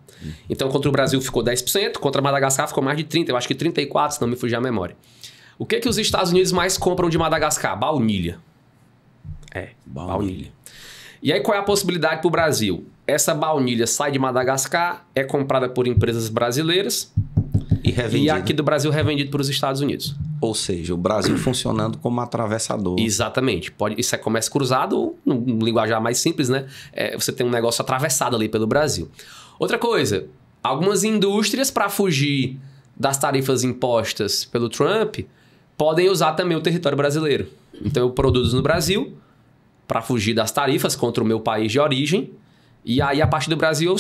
S2: Então, contra o Brasil ficou 10%, contra Madagascar ficou mais de 30%, eu acho que 34%, se não me fugir a memória. O que os Estados Unidos mais compram de Madagascar? Baunilha. Baunilha. E aí qual é a possibilidade para o Brasil? Essa baunilha sai de Madagascar, é comprada por empresas brasileiras e aqui do Brasil é revendido para os Estados Unidos.
S1: Ou seja, o Brasil funcionando como atravessador.
S2: Exatamente. Isso é comércio cruzado, no linguajar mais simples, né? Você tem um negócio atravessado ali pelo Brasil. Outra coisa, algumas indústrias, para fugir das tarifas impostas pelo Trump, podem usar também o território brasileiro. Então eu produzo no Brasil para fugir das tarifas contra o meu país de origem. E aí, a partir do Brasil,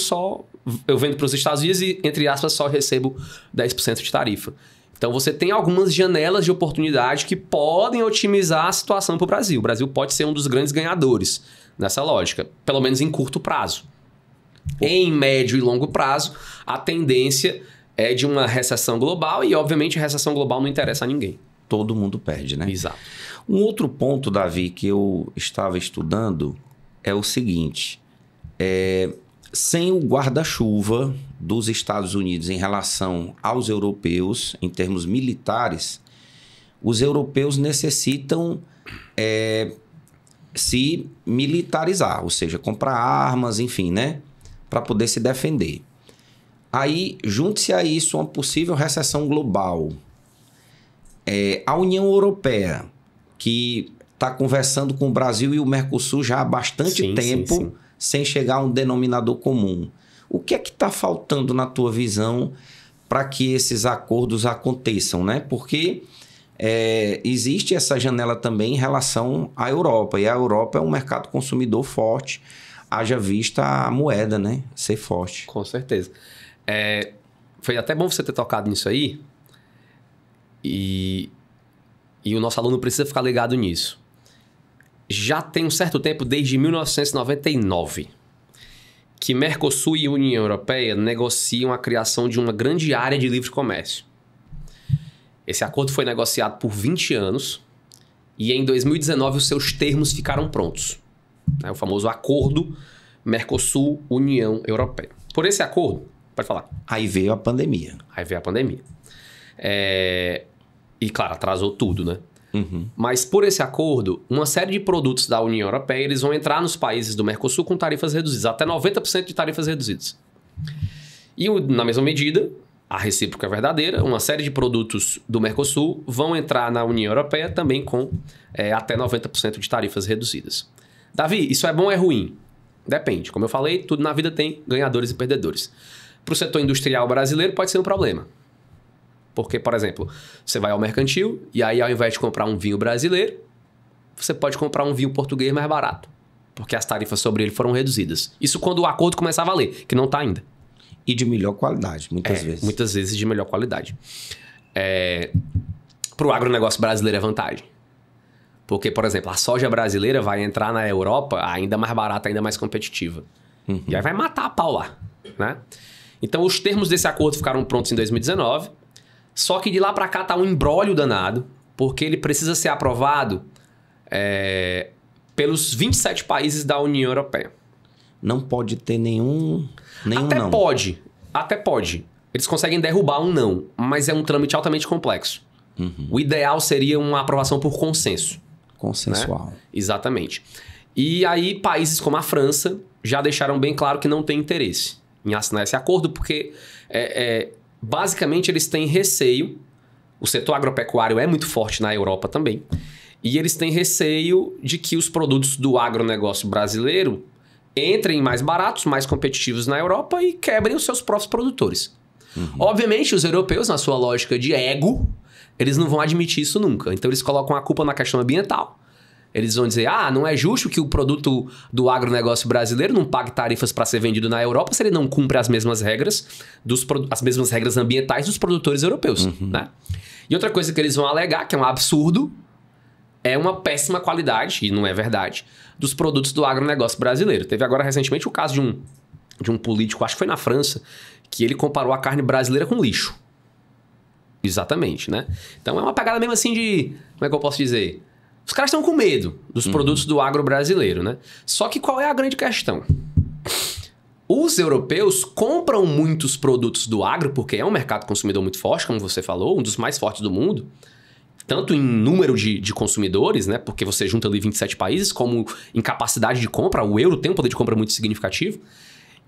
S2: eu vendo para os Estados Unidos e, entre aspas, só recebo 10% de tarifa. Então, você tem algumas janelas de oportunidade que podem otimizar a situação para o Brasil. O Brasil pode ser um dos grandes ganhadores nessa lógica, pelo menos em curto prazo. Em médio e longo prazo, a tendência é de uma recessão global e, obviamente, a recessão global não interessa a ninguém.
S1: Todo mundo perde, né?
S2: Exato.
S1: Um outro ponto, Davi, que eu estava estudando é o seguinte... sem o guarda-chuva dos Estados Unidos em relação aos europeus, em termos militares, os europeus necessitam se militarizar, ou seja, comprar armas, enfim, né? Para poder se defender. Aí, junte-se a isso uma possível recessão global. A União Europeia, que está conversando com o Brasil e o Mercosul já há bastante tempo...
S2: Sim.
S1: Sem chegar a um denominador comum. O que é que está faltando na tua visão para que esses acordos aconteçam, né? Porque existe essa janela também em relação à Europa. E a Europa é um mercado consumidor forte. haja vista a moeda, né? Ser forte.
S2: Com certeza. Foi até bom você ter tocado nisso aí. E o nosso aluno precisa ficar ligado nisso. Já tem um certo tempo, desde 1999, que Mercosul e União Europeia negociam a criação de uma grande área de livre comércio. Esse acordo foi negociado por 20 anos e em 2019 os seus termos ficaram prontos. É o famoso Acordo Mercosul-União Europeia. Por esse acordo, pode falar.
S1: Aí veio a pandemia.
S2: E claro, atrasou tudo, né?
S1: Uhum.
S2: Mas por esse acordo, uma série de produtos da União Europeia eles vão entrar nos países do Mercosul com tarifas reduzidas, até 90% de tarifas reduzidas. E na mesma medida, a recíproca é verdadeira, uma série de produtos do Mercosul vão entrar na União Europeia também com até 90% de tarifas reduzidas. Davi, isso é bom ou é ruim? Depende. Como eu falei, tudo na vida tem ganhadores e perdedores. Para o setor industrial brasileiro pode ser um problema. Porque, por exemplo, você vai ao mercantil e aí ao invés de comprar um vinho brasileiro, você pode comprar um vinho português mais barato. Porque as tarifas sobre ele foram reduzidas. Isso quando o acordo começar a valer, que não está ainda.
S1: E de melhor qualidade, muitas vezes.
S2: Muitas vezes de melhor qualidade. Para o agronegócio brasileiro é vantagem. Porque, por exemplo, a soja brasileira vai entrar na Europa ainda mais barata, ainda mais competitiva.
S1: Uhum.
S2: E aí vai matar a pau lá, né? Então, os termos desse acordo ficaram prontos em 2019. Só que de lá para cá tá um imbróglio danado, porque ele precisa ser aprovado pelos 27 países da União Europeia.
S1: Não pode ter nenhum não.
S2: Até pode. Eles conseguem derrubar um não, mas é um trâmite altamente complexo.
S1: Uhum.
S2: O ideal seria uma aprovação por consenso.
S1: Consensual.
S2: Né? Exatamente. E aí países como a França já deixaram bem claro que não tem interesse em assinar esse acordo, porque basicamente eles têm receio, o setor agropecuário é muito forte na Europa também, e eles têm receio de que os produtos do agronegócio brasileiro entrem mais baratos, mais competitivos na Europa e quebrem os seus próprios produtores. Uhum. Obviamente, os europeus, na sua lógica de ego, eles não vão admitir isso nunca. Então, eles colocam a culpa na questão ambiental. Eles vão dizer, não é justo que o produto do agronegócio brasileiro não pague tarifas para ser vendido na Europa se ele não cumpre as mesmas regras, as mesmas regras ambientais dos produtores europeus.
S1: Uhum.
S2: Né? E outra coisa que eles vão alegar, que é um absurdo, é uma péssima qualidade, e não é verdade, dos produtos do agronegócio brasileiro. Teve agora recentemente o caso de um político, acho que foi na França, que ele comparou a carne brasileira com lixo. Exatamente, né? Então é uma pegada mesmo assim de... Como é que eu posso dizer? Os caras estão com medo dos produtos do agro brasileiro, né? Só que qual é a grande questão? Os europeus compram muitos produtos do agro, porque é um mercado consumidor muito forte, como você falou, um dos mais fortes do mundo. Tanto em número de consumidores, né? Porque você junta ali 27 países, como em capacidade de compra. O euro tem um poder de compra muito significativo.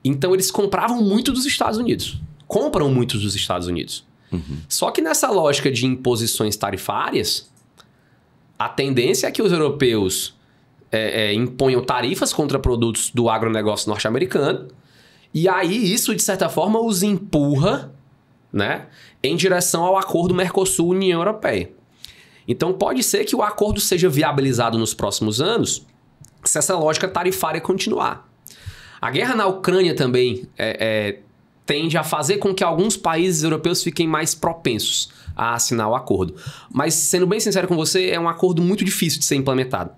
S2: Então, eles compravam muito dos Estados Unidos. Compram muito dos Estados Unidos.
S1: Uhum.
S2: Só que nessa lógica de imposições tarifárias, a tendência é que os europeus imponham tarifas contra produtos do agronegócio norte-americano. E aí, isso, de certa forma, os empurra, né, em direção ao acordo Mercosul-União Europeia. Então, pode ser que o acordo seja viabilizado nos próximos anos se essa lógica tarifária continuar. A guerra na Ucrânia também tende a fazer com que alguns países europeus fiquem mais propensos a assinar o acordo. Mas, sendo bem sincero com você, é um acordo muito difícil de ser implementado.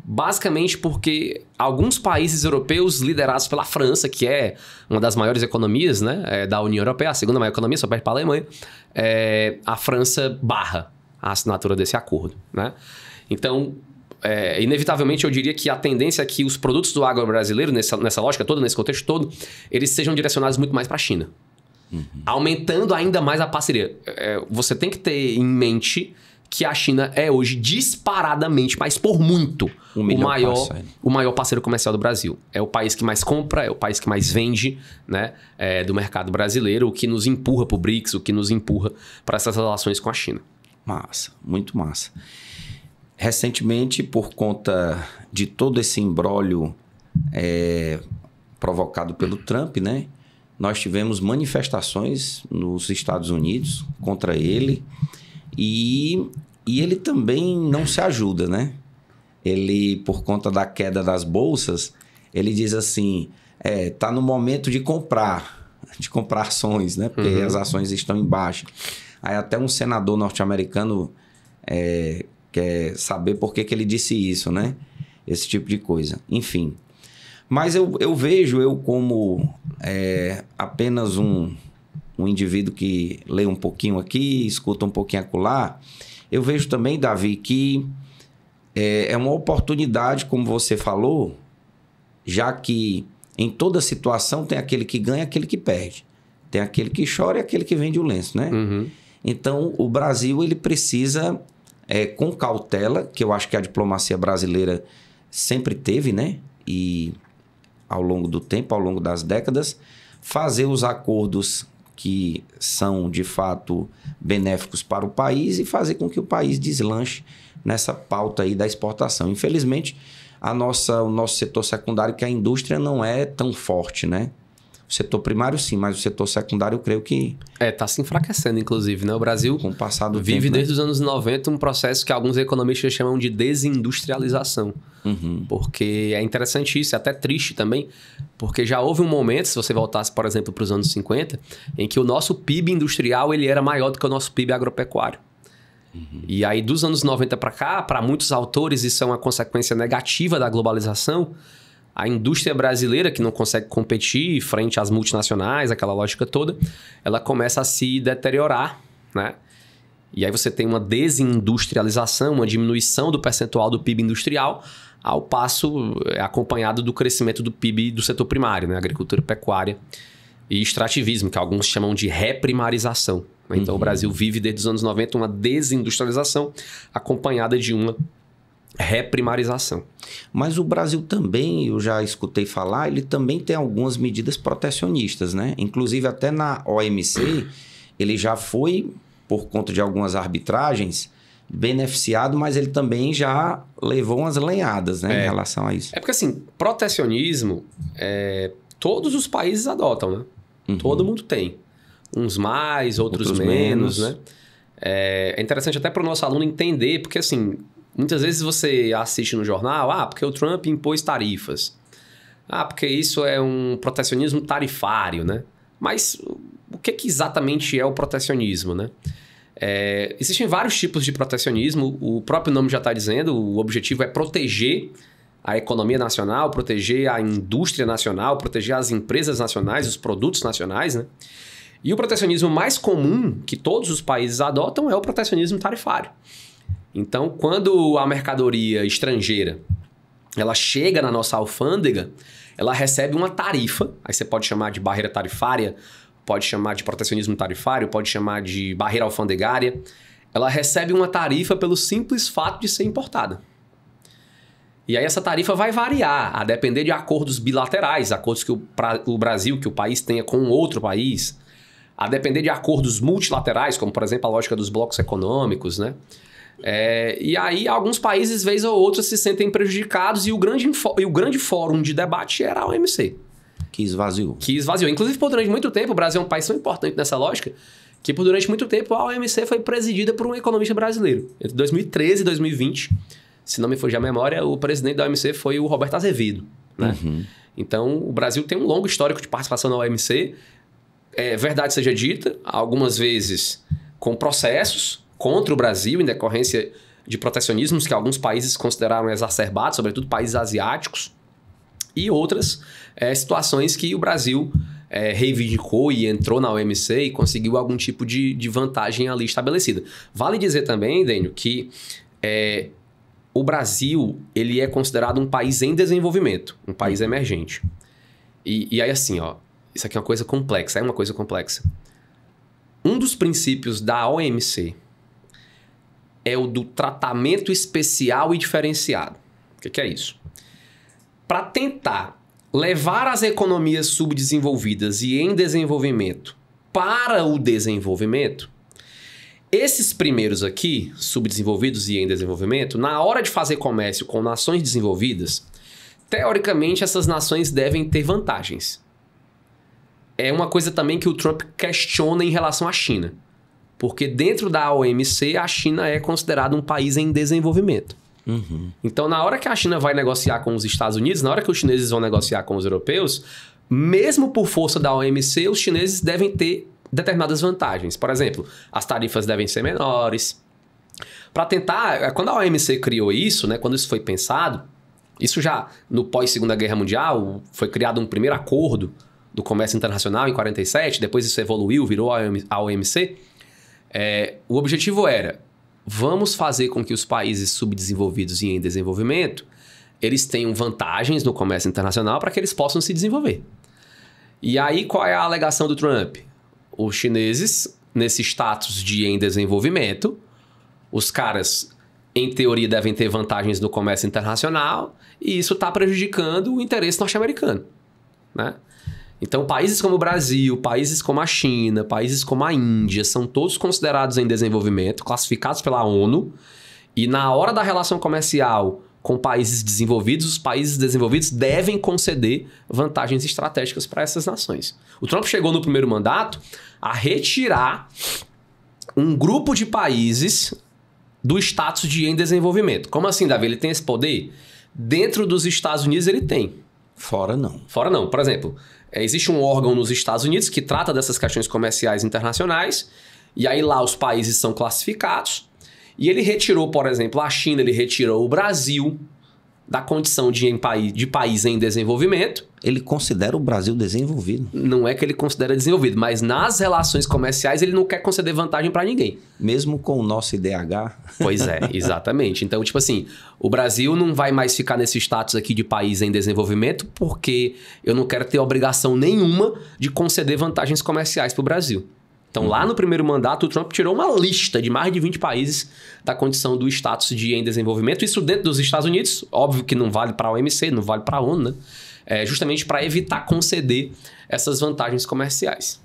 S2: Basicamente porque alguns países europeus liderados pela França, que é uma das maiores economias, né, da União Europeia, a segunda maior economia, só perde para a Alemanha, a França barra a assinatura desse acordo, né? Então, inevitavelmente, eu diria que a tendência é que os produtos do agro brasileiro, nessa lógica toda, nesse contexto todo, eles sejam direcionados muito mais para a China. Uhum. Aumentando ainda mais a parceria. Você tem que ter em mente que a China é hoje disparadamente, mas por muito, o maior parceiro comercial do Brasil. É o país que mais compra, é o país que mais vende, né, do mercado brasileiro, o que nos empurra para o BRICS, o que nos empurra para essas relações com a China.
S1: Massa, muito massa. Recentemente, por conta de todo esse imbróglio provocado pelo Trump, né, nós tivemos manifestações nos Estados Unidos contra ele e ele também não se ajuda, né? Ele, por conta da queda das bolsas, ele diz assim, tá no momento de comprar ações, né? Porque as ações estão em baixa. Aí até um senador norte-americano quer saber por que ele disse isso, né? Esse tipo de coisa. Enfim. Mas eu vejo como apenas um indivíduo que lê um pouquinho aqui, escuta um pouquinho acolá. Eu vejo também, Davi, que é uma oportunidade, como você falou, já que em toda situação tem aquele que ganha e aquele que perde. Tem aquele que chora e aquele que vende o lenço, né? Então, o Brasil ele precisa, com cautela, que eu acho que a diplomacia brasileira sempre teve, né? E ao longo do tempo, ao longo das décadas, fazer os acordos que são, de fato, benéficos para o país e fazer com que o país deslanche nessa pauta aí da exportação. Infelizmente, o nosso setor secundário, que a indústria não é tão forte, né? O setor primário sim, mas o setor secundário eu creio que...
S2: tá se enfraquecendo, inclusive, né? O Brasil
S1: com o passar do
S2: vive
S1: tempo,
S2: desde
S1: né?
S2: os anos 90 um processo que alguns economistas chamam de desindustrialização. Porque é interessante isso, é até triste também, porque já houve um momento, se você voltasse, por exemplo, para os anos 50, em que o nosso PIB industrial ele era maior do que o nosso PIB agropecuário. E aí, dos anos 90 para cá, para muitos autores, isso é uma consequência negativa da globalização. A indústria brasileira, que não consegue competir frente às multinacionais, aquela lógica toda, ela começa a se deteriorar, né? E aí você tem uma desindustrialização, uma diminuição do percentual do PIB industrial, ao passo acompanhado do crescimento do PIB do setor primário, né? Agricultura, pecuária e extrativismo, que alguns chamam de reprimarização. Então, o Brasil vive desde os anos 90 uma desindustrialização acompanhada de uma reprimarização.
S1: Mas o Brasil também, eu já escutei falar, ele também tem algumas medidas protecionistas, né? Inclusive, até na OMC, ele já foi, por conta de algumas arbitragens, beneficiado, mas ele também já levou umas lenhadas, né, em relação a isso.
S2: É porque, assim, protecionismo, todos os países adotam, né? Todo mundo tem. Uns mais, outros menos, né? É interessante até para o nosso aluno entender, porque, assim, muitas vezes você assiste no jornal, porque o Trump impôs tarifas. Porque isso é um protecionismo tarifário, né? Mas o que exatamente é o protecionismo, né? Existem vários tipos de protecionismo, o próprio nome já está dizendo, o objetivo é proteger a economia nacional, proteger a indústria nacional, proteger as empresas nacionais, os produtos nacionais, né? E o protecionismo mais comum que todos os países adotam é o protecionismo tarifário. Então, quando a mercadoria estrangeira ela chega na nossa alfândega, ela recebe uma tarifa, aí você pode chamar de barreira tarifária, pode chamar de protecionismo tarifário, pode chamar de barreira alfandegária. Ela recebe uma tarifa pelo simples fato de ser importada. E aí essa tarifa vai variar, a depender de acordos bilaterais, acordos que o Brasil, que o país tenha com outro país, a depender de acordos multilaterais, como, por exemplo, a lógica dos blocos econômicos, né? E aí, alguns países, vez ou outra, se sentem prejudicados e o grande fórum de debate era a OMC.
S1: Que esvaziou.
S2: Inclusive, durante muito tempo, o Brasil é um país tão importante nessa lógica, que durante muito tempo a OMC foi presidida por um economista brasileiro. Entre 2013 e 2020, se não me fugir a memória, o presidente da OMC foi o Roberto Azevedo, né? Então, o Brasil tem um longo histórico de participação na OMC. Verdade seja dita, algumas vezes com processos contra o Brasil em decorrência de protecionismos que alguns países consideraram exacerbados, sobretudo países asiáticos, e outras situações que o Brasil reivindicou e entrou na OMC e conseguiu algum tipo de vantagem ali estabelecida. Vale dizer também, Dênio, que o Brasil ele é considerado um país em desenvolvimento, um país emergente. E aí assim, isso aqui é uma coisa complexa, Um dos princípios da OMC é o do tratamento especial e diferenciado. O que é isso? Para tentar levar as economias subdesenvolvidas e em desenvolvimento para o desenvolvimento, esses primeiros aqui, subdesenvolvidos e em desenvolvimento, na hora de fazer comércio com nações desenvolvidas, teoricamente essas nações devem ter vantagens. É uma coisa também que o Trump questiona em relação à China. Porque dentro da OMC, a China é considerada um país em desenvolvimento. Então, na hora que a China vai negociar com os Estados Unidos, na hora que os chineses vão negociar com os europeus, mesmo por força da OMC, os chineses devem ter determinadas vantagens. Por exemplo, as tarifas devem ser menores. Para tentar... Quando a OMC criou isso, né, quando isso foi pensado, isso já no pós-Segunda Guerra Mundial, foi criado um primeiro acordo do comércio internacional em 47, depois isso evoluiu, virou a OMC. O objetivo era, vamos fazer com que os países subdesenvolvidos e em desenvolvimento, eles tenham vantagens no comércio internacional para que eles possam se desenvolver. E aí, qual é a alegação do Trump? Os chineses, nesse status de em desenvolvimento, os caras, em teoria, devem ter vantagens no comércio internacional e isso está prejudicando o interesse norte-americano, né? Então, países como o Brasil, países como a China, países como a Índia, são todos considerados em desenvolvimento, classificados pela ONU, e na hora da relação comercial com países desenvolvidos, os países desenvolvidos devem conceder vantagens estratégicas para essas nações. O Trump chegou no primeiro mandato a retirar um grupo de países do status de em desenvolvimento. Como assim, Davi? Ele tem esse poder? Dentro dos Estados Unidos ele tem.
S1: Fora não.
S2: Fora não. Por exemplo, existe um órgão nos Estados Unidos que trata dessas questões comerciais internacionais, e aí lá os países são classificados, e ele retirou, por exemplo, a China, ele retirou o Brasil da condição de país em desenvolvimento.
S1: Ele considera o Brasil desenvolvido.
S2: Não é que ele considera desenvolvido, mas nas relações comerciais ele não quer conceder vantagem para ninguém.
S1: Mesmo com o nosso IDH?
S2: Pois é, exatamente. Então, tipo assim, o Brasil não vai mais ficar nesse status aqui de país em desenvolvimento porque eu não quero ter obrigação nenhuma de conceder vantagens comerciais para o Brasil. Então, lá no primeiro mandato, o Trump tirou uma lista de mais de 20 países da condição do status de em desenvolvimento. Isso dentro dos Estados Unidos, óbvio que não vale para a OMC, não vale para a ONU, né? Justamente para evitar conceder essas vantagens comerciais.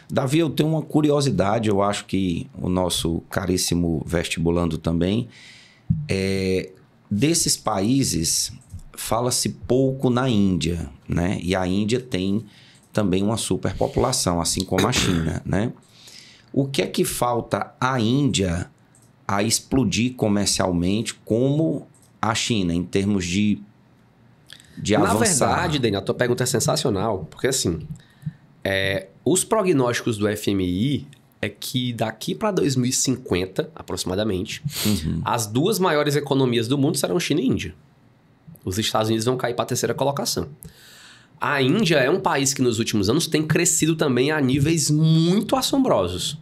S1: Davi, eu tenho uma curiosidade, eu acho que o nosso caríssimo vestibulando também. Desses países, fala-se pouco na Índia, né? E a Índia tem também uma superpopulação, assim como a China, né? O que é que falta à Índia a explodir comercialmente como a China, em termos de avançar?
S2: Na verdade, Daniel, a tua pergunta é sensacional, porque assim, os prognósticos do FMI é que daqui para 2050, aproximadamente, as duas maiores economias do mundo serão China e Índia. Os Estados Unidos vão cair para a terceira colocação. A Índia é um país que nos últimos anos tem crescido também a níveis muito assombrosos.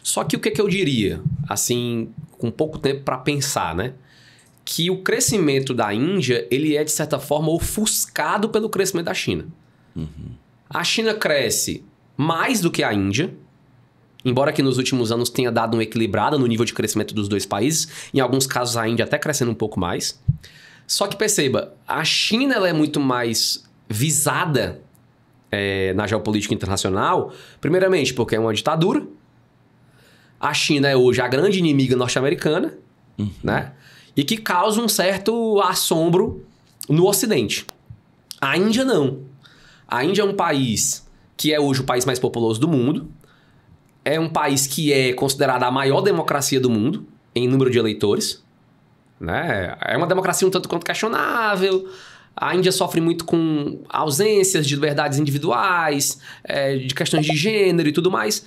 S2: Só que o que eu diria, assim, com pouco tempo para pensar, né? Que o crescimento da Índia, ele é, de certa forma, ofuscado pelo crescimento da China. A China cresce mais do que a Índia, embora que nos últimos anos tenha dado uma equilibrada no nível de crescimento dos dois países, em alguns casos a Índia até crescendo um pouco mais. Só que perceba, a China ela é muito mais visada na geopolítica internacional, primeiramente porque é uma ditadura. A China é hoje a grande inimiga norte-americana, né? E que causa um certo assombro no Ocidente. A Índia não. A Índia é um país que é hoje o país mais populoso do mundo, é um país que é considerado a maior democracia do mundo em número de eleitores, né? É uma democracia um tanto quanto questionável. A Índia sofre muito com ausências de liberdades individuais, de questões de gênero e tudo mais.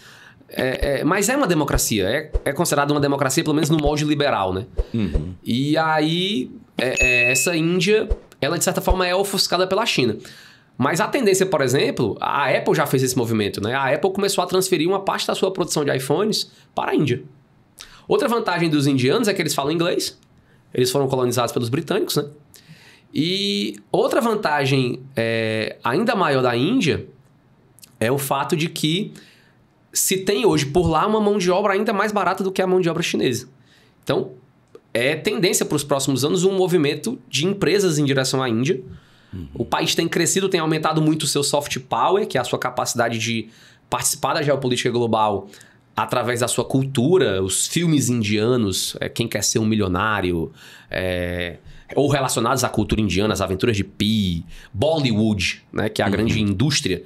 S2: Mas é uma democracia. É considerada uma democracia, pelo menos no molde liberal, né? E aí, essa Índia, ela de certa forma é ofuscada pela China. Mas a tendência, por exemplo, a Apple já fez esse movimento, né? A Apple começou a transferir uma parte da sua produção de iPhones para a Índia. Outra vantagem dos indianos é que eles falam inglês. Eles foram colonizados pelos britânicos, né? E outra vantagem ainda maior da Índia é o fato de que se tem hoje por lá uma mão de obra ainda mais barata do que a mão de obra chinesa. Então, é tendência para os próximos anos um movimento de empresas em direção à Índia. O país tem crescido, tem aumentado muito o seu soft power, que é a sua capacidade de participar da geopolítica global através da sua cultura, os filmes indianos, Quem Quer Ser um Milionário, ou relacionados à cultura indiana, as aventuras de Pi, Bollywood, né, que é a grande indústria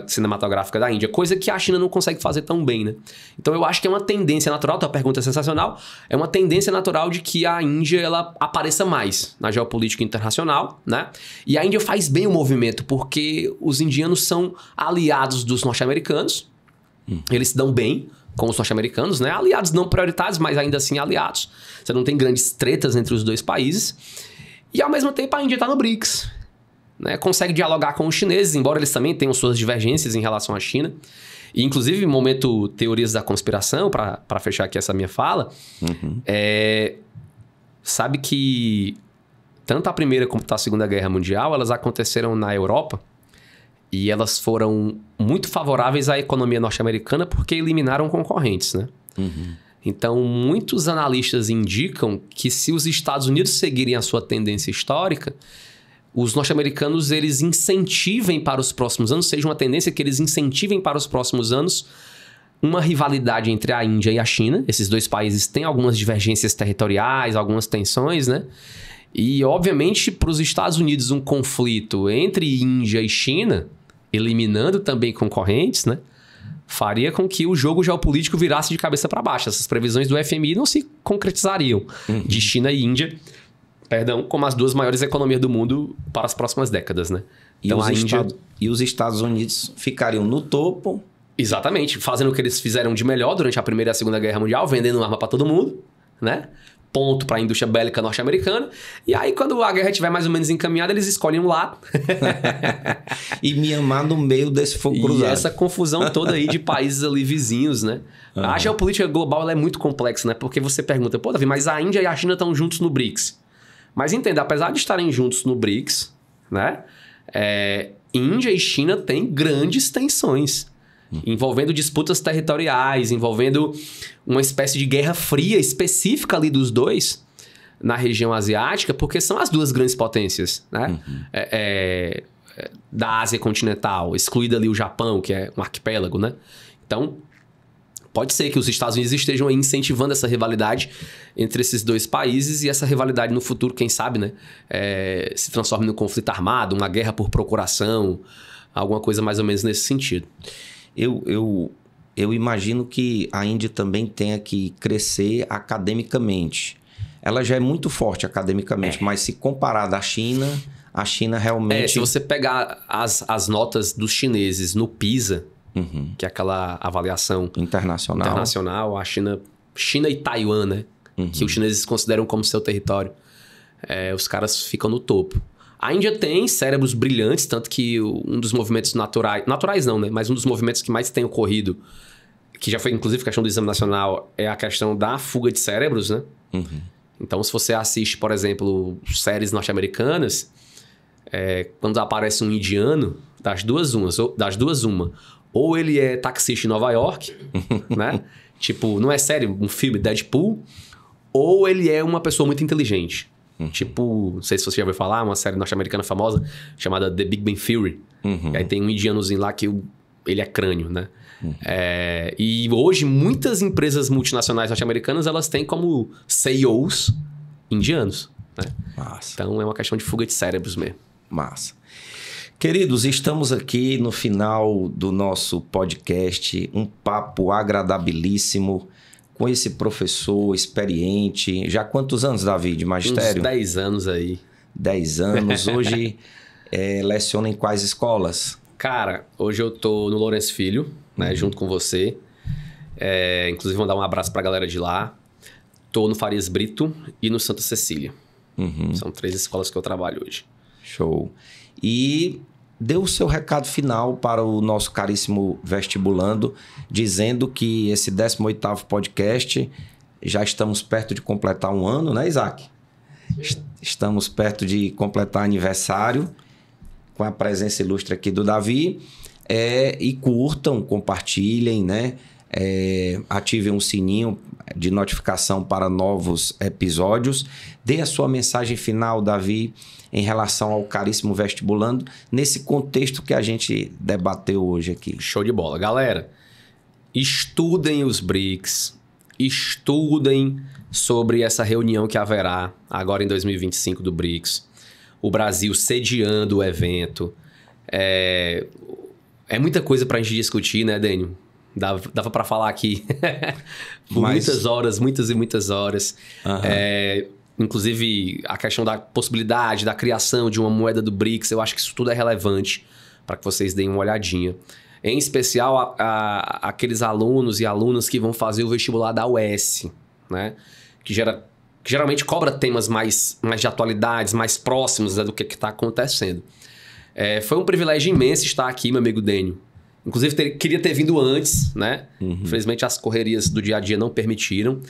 S2: cinematográfica da Índia, coisa que a China não consegue fazer tão bem, né? Então eu acho que é uma tendência natural, tua pergunta é sensacional, é uma tendência natural de que a Índia ela apareça mais na geopolítica internacional, né? E a Índia faz bem o movimento, porque os indianos são aliados dos norte-americanos, eles se dão bem com os norte-americanos, né? Aliados não prioritários, mas ainda assim aliados. Você não tem grandes tretas entre os dois países. E ao mesmo tempo a Índia está no BRICS, né? Consegue dialogar com os chineses, embora eles também tenham suas divergências em relação à China. E inclusive, no momento teorias da conspiração, para fechar aqui essa minha fala, sabe que tanto a Primeira como a Segunda Guerra Mundial, elas aconteceram na Europa. E elas foram muito favoráveis à economia norte-americana porque eliminaram concorrentes, né? Então, muitos analistas indicam que se os Estados Unidos seguirem a sua tendência histórica, os norte-americanos eles incentivem para os próximos anos, seja uma tendência que eles incentivem para os próximos anos uma rivalidade entre a Índia e a China. Esses dois países têm algumas divergências territoriais, algumas tensões, né? E, obviamente, para os Estados Unidos, um conflito entre Índia e China, eliminando também concorrentes, né, faria com que o jogo geopolítico virasse de cabeça para baixo. Essas previsões do FMI não se concretizariam de China e Índia, como as duas maiores economias do mundo para as próximas décadas, né? Então,
S1: e os Estados Unidos ficariam no topo.
S2: Exatamente, fazendo o que eles fizeram de melhor durante a Primeira e a Segunda Guerra Mundial, vendendo arma para todo mundo, né? Ponto para a indústria bélica norte-americana. E aí, quando a guerra estiver mais ou menos encaminhada, eles escolhem um lado.
S1: E Mianmar no meio desse fogo cruzado.
S2: E essa confusão toda aí de países ali vizinhos, né? A geopolítica global ela é muito complexa, né? Porque você pergunta, pô, Davi, mas a Índia e a China estão juntos no BRICS. Mas entenda, apesar de estarem juntos no BRICS, né? Índia e China têm grandes tensões. Envolvendo disputas territoriais, envolvendo uma espécie de guerra fria específica ali dos dois na região asiática, porque são as duas grandes potências, né? Da Ásia continental, excluída ali o Japão, que é um arquipélago, né? Então, pode ser que os Estados Unidos estejam aí incentivando essa rivalidade entre esses dois países e essa rivalidade no futuro, quem sabe, né? Se transforme num conflito armado, uma guerra por procuração, alguma coisa mais ou menos nesse sentido.
S1: Eu imagino que a Índia também tenha que crescer academicamente. Ela já é muito forte academicamente, mas se comparada à China, a China realmente...
S2: Se você pegar as notas dos chineses no PISA, que é aquela avaliação internacional, a China e Taiwan, né? Que os chineses consideram como seu território. Os caras ficam no topo. A Índia tem cérebros brilhantes, tanto que um dos movimentos naturais não, né? Mas um dos movimentos que mais tem ocorrido, que já foi inclusive questão do exame nacional, é a questão da fuga de cérebros, né? Então, se você assiste, por exemplo, séries norte-americanas, quando aparece um indiano, das duas uma, ou ele é taxista em Nova York, né? Tipo, não é sério, um filme Deadpool, ou ele é uma pessoa muito inteligente. Tipo, não sei se você já ouviu falar, uma série norte-americana famosa chamada The Big Bang Theory. E aí tem um indianozinho lá que ele é crânio, né? E hoje, muitas empresas multinacionais norte-americanas, elas têm como CEOs indianos, né?
S1: Massa.
S2: Então, é uma questão de fuga de cérebros mesmo.
S1: Massa. Queridos, estamos aqui no final do nosso podcast, um papo agradabilíssimo com esse professor experiente. Já há quantos anos, Davi, de magistério?
S2: Uns 10 anos aí.
S1: 10 anos. Hoje leciona em quais escolas?
S2: Cara, hoje eu tô no Lourenço Filho, né, junto com você. Inclusive, vou dar um abraço pra galera de lá. Tô no Farias Brito e no Santa Cecília. São 3 escolas que eu trabalho hoje.
S1: Show. E dê o seu recado final para o nosso caríssimo vestibulando, dizendo que esse 18º podcast, já estamos perto de completar 1 ano, né, Isaac? Estamos perto de completar aniversário, com a presença ilustre aqui do Davi. E curtam, compartilhem, né? Ativem o sininho de notificação para novos episódios. Dê a sua mensagem final, Davi, em relação ao caríssimo vestibulando, nesse contexto que a gente debateu hoje aqui.
S2: Show de bola. Galera, estudem os BRICS, estudem sobre essa reunião que haverá agora em 2025 do BRICS. O Brasil sediando o evento. É muita coisa para a gente discutir, né, Dênio? Dava para falar aqui por muitas horas, muitas e muitas horas. Inclusive, a questão da possibilidade da criação de uma moeda do BRICS, eu acho que isso tudo é relevante para que vocês deem uma olhadinha. Em especial, aqueles alunos e alunas que vão fazer o vestibular da UES, né? Que geralmente cobra temas mais de atualidades, mais próximos, né, do que está acontecendo. Foi um privilégio imenso estar aqui, meu amigo Dênio. Inclusive, queria ter vindo antes, né? Infelizmente, as correrias do dia a dia não permitiram.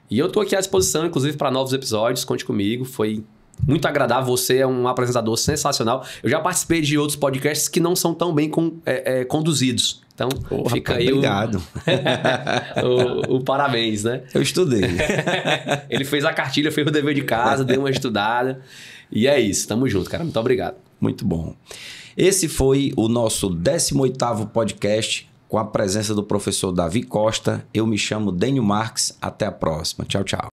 S2: E eu estou aqui à disposição, inclusive, para novos episódios. Conte comigo. Foi muito agradável. Você é um apresentador sensacional. Eu já participei de outros podcasts que não são tão bem conduzidos. Então, fica aí
S1: obrigado.
S2: o parabéns, né?
S1: Eu estudei.
S2: Ele fez a cartilha, fez o dever de casa, deu uma estudada. E é isso. Tamo junto, cara. Muito obrigado.
S1: Muito bom. Esse foi o nosso 18º podcast com a presença do professor Davi Costa. Eu me chamo Dênio Marques. Até a próxima. Tchau, tchau.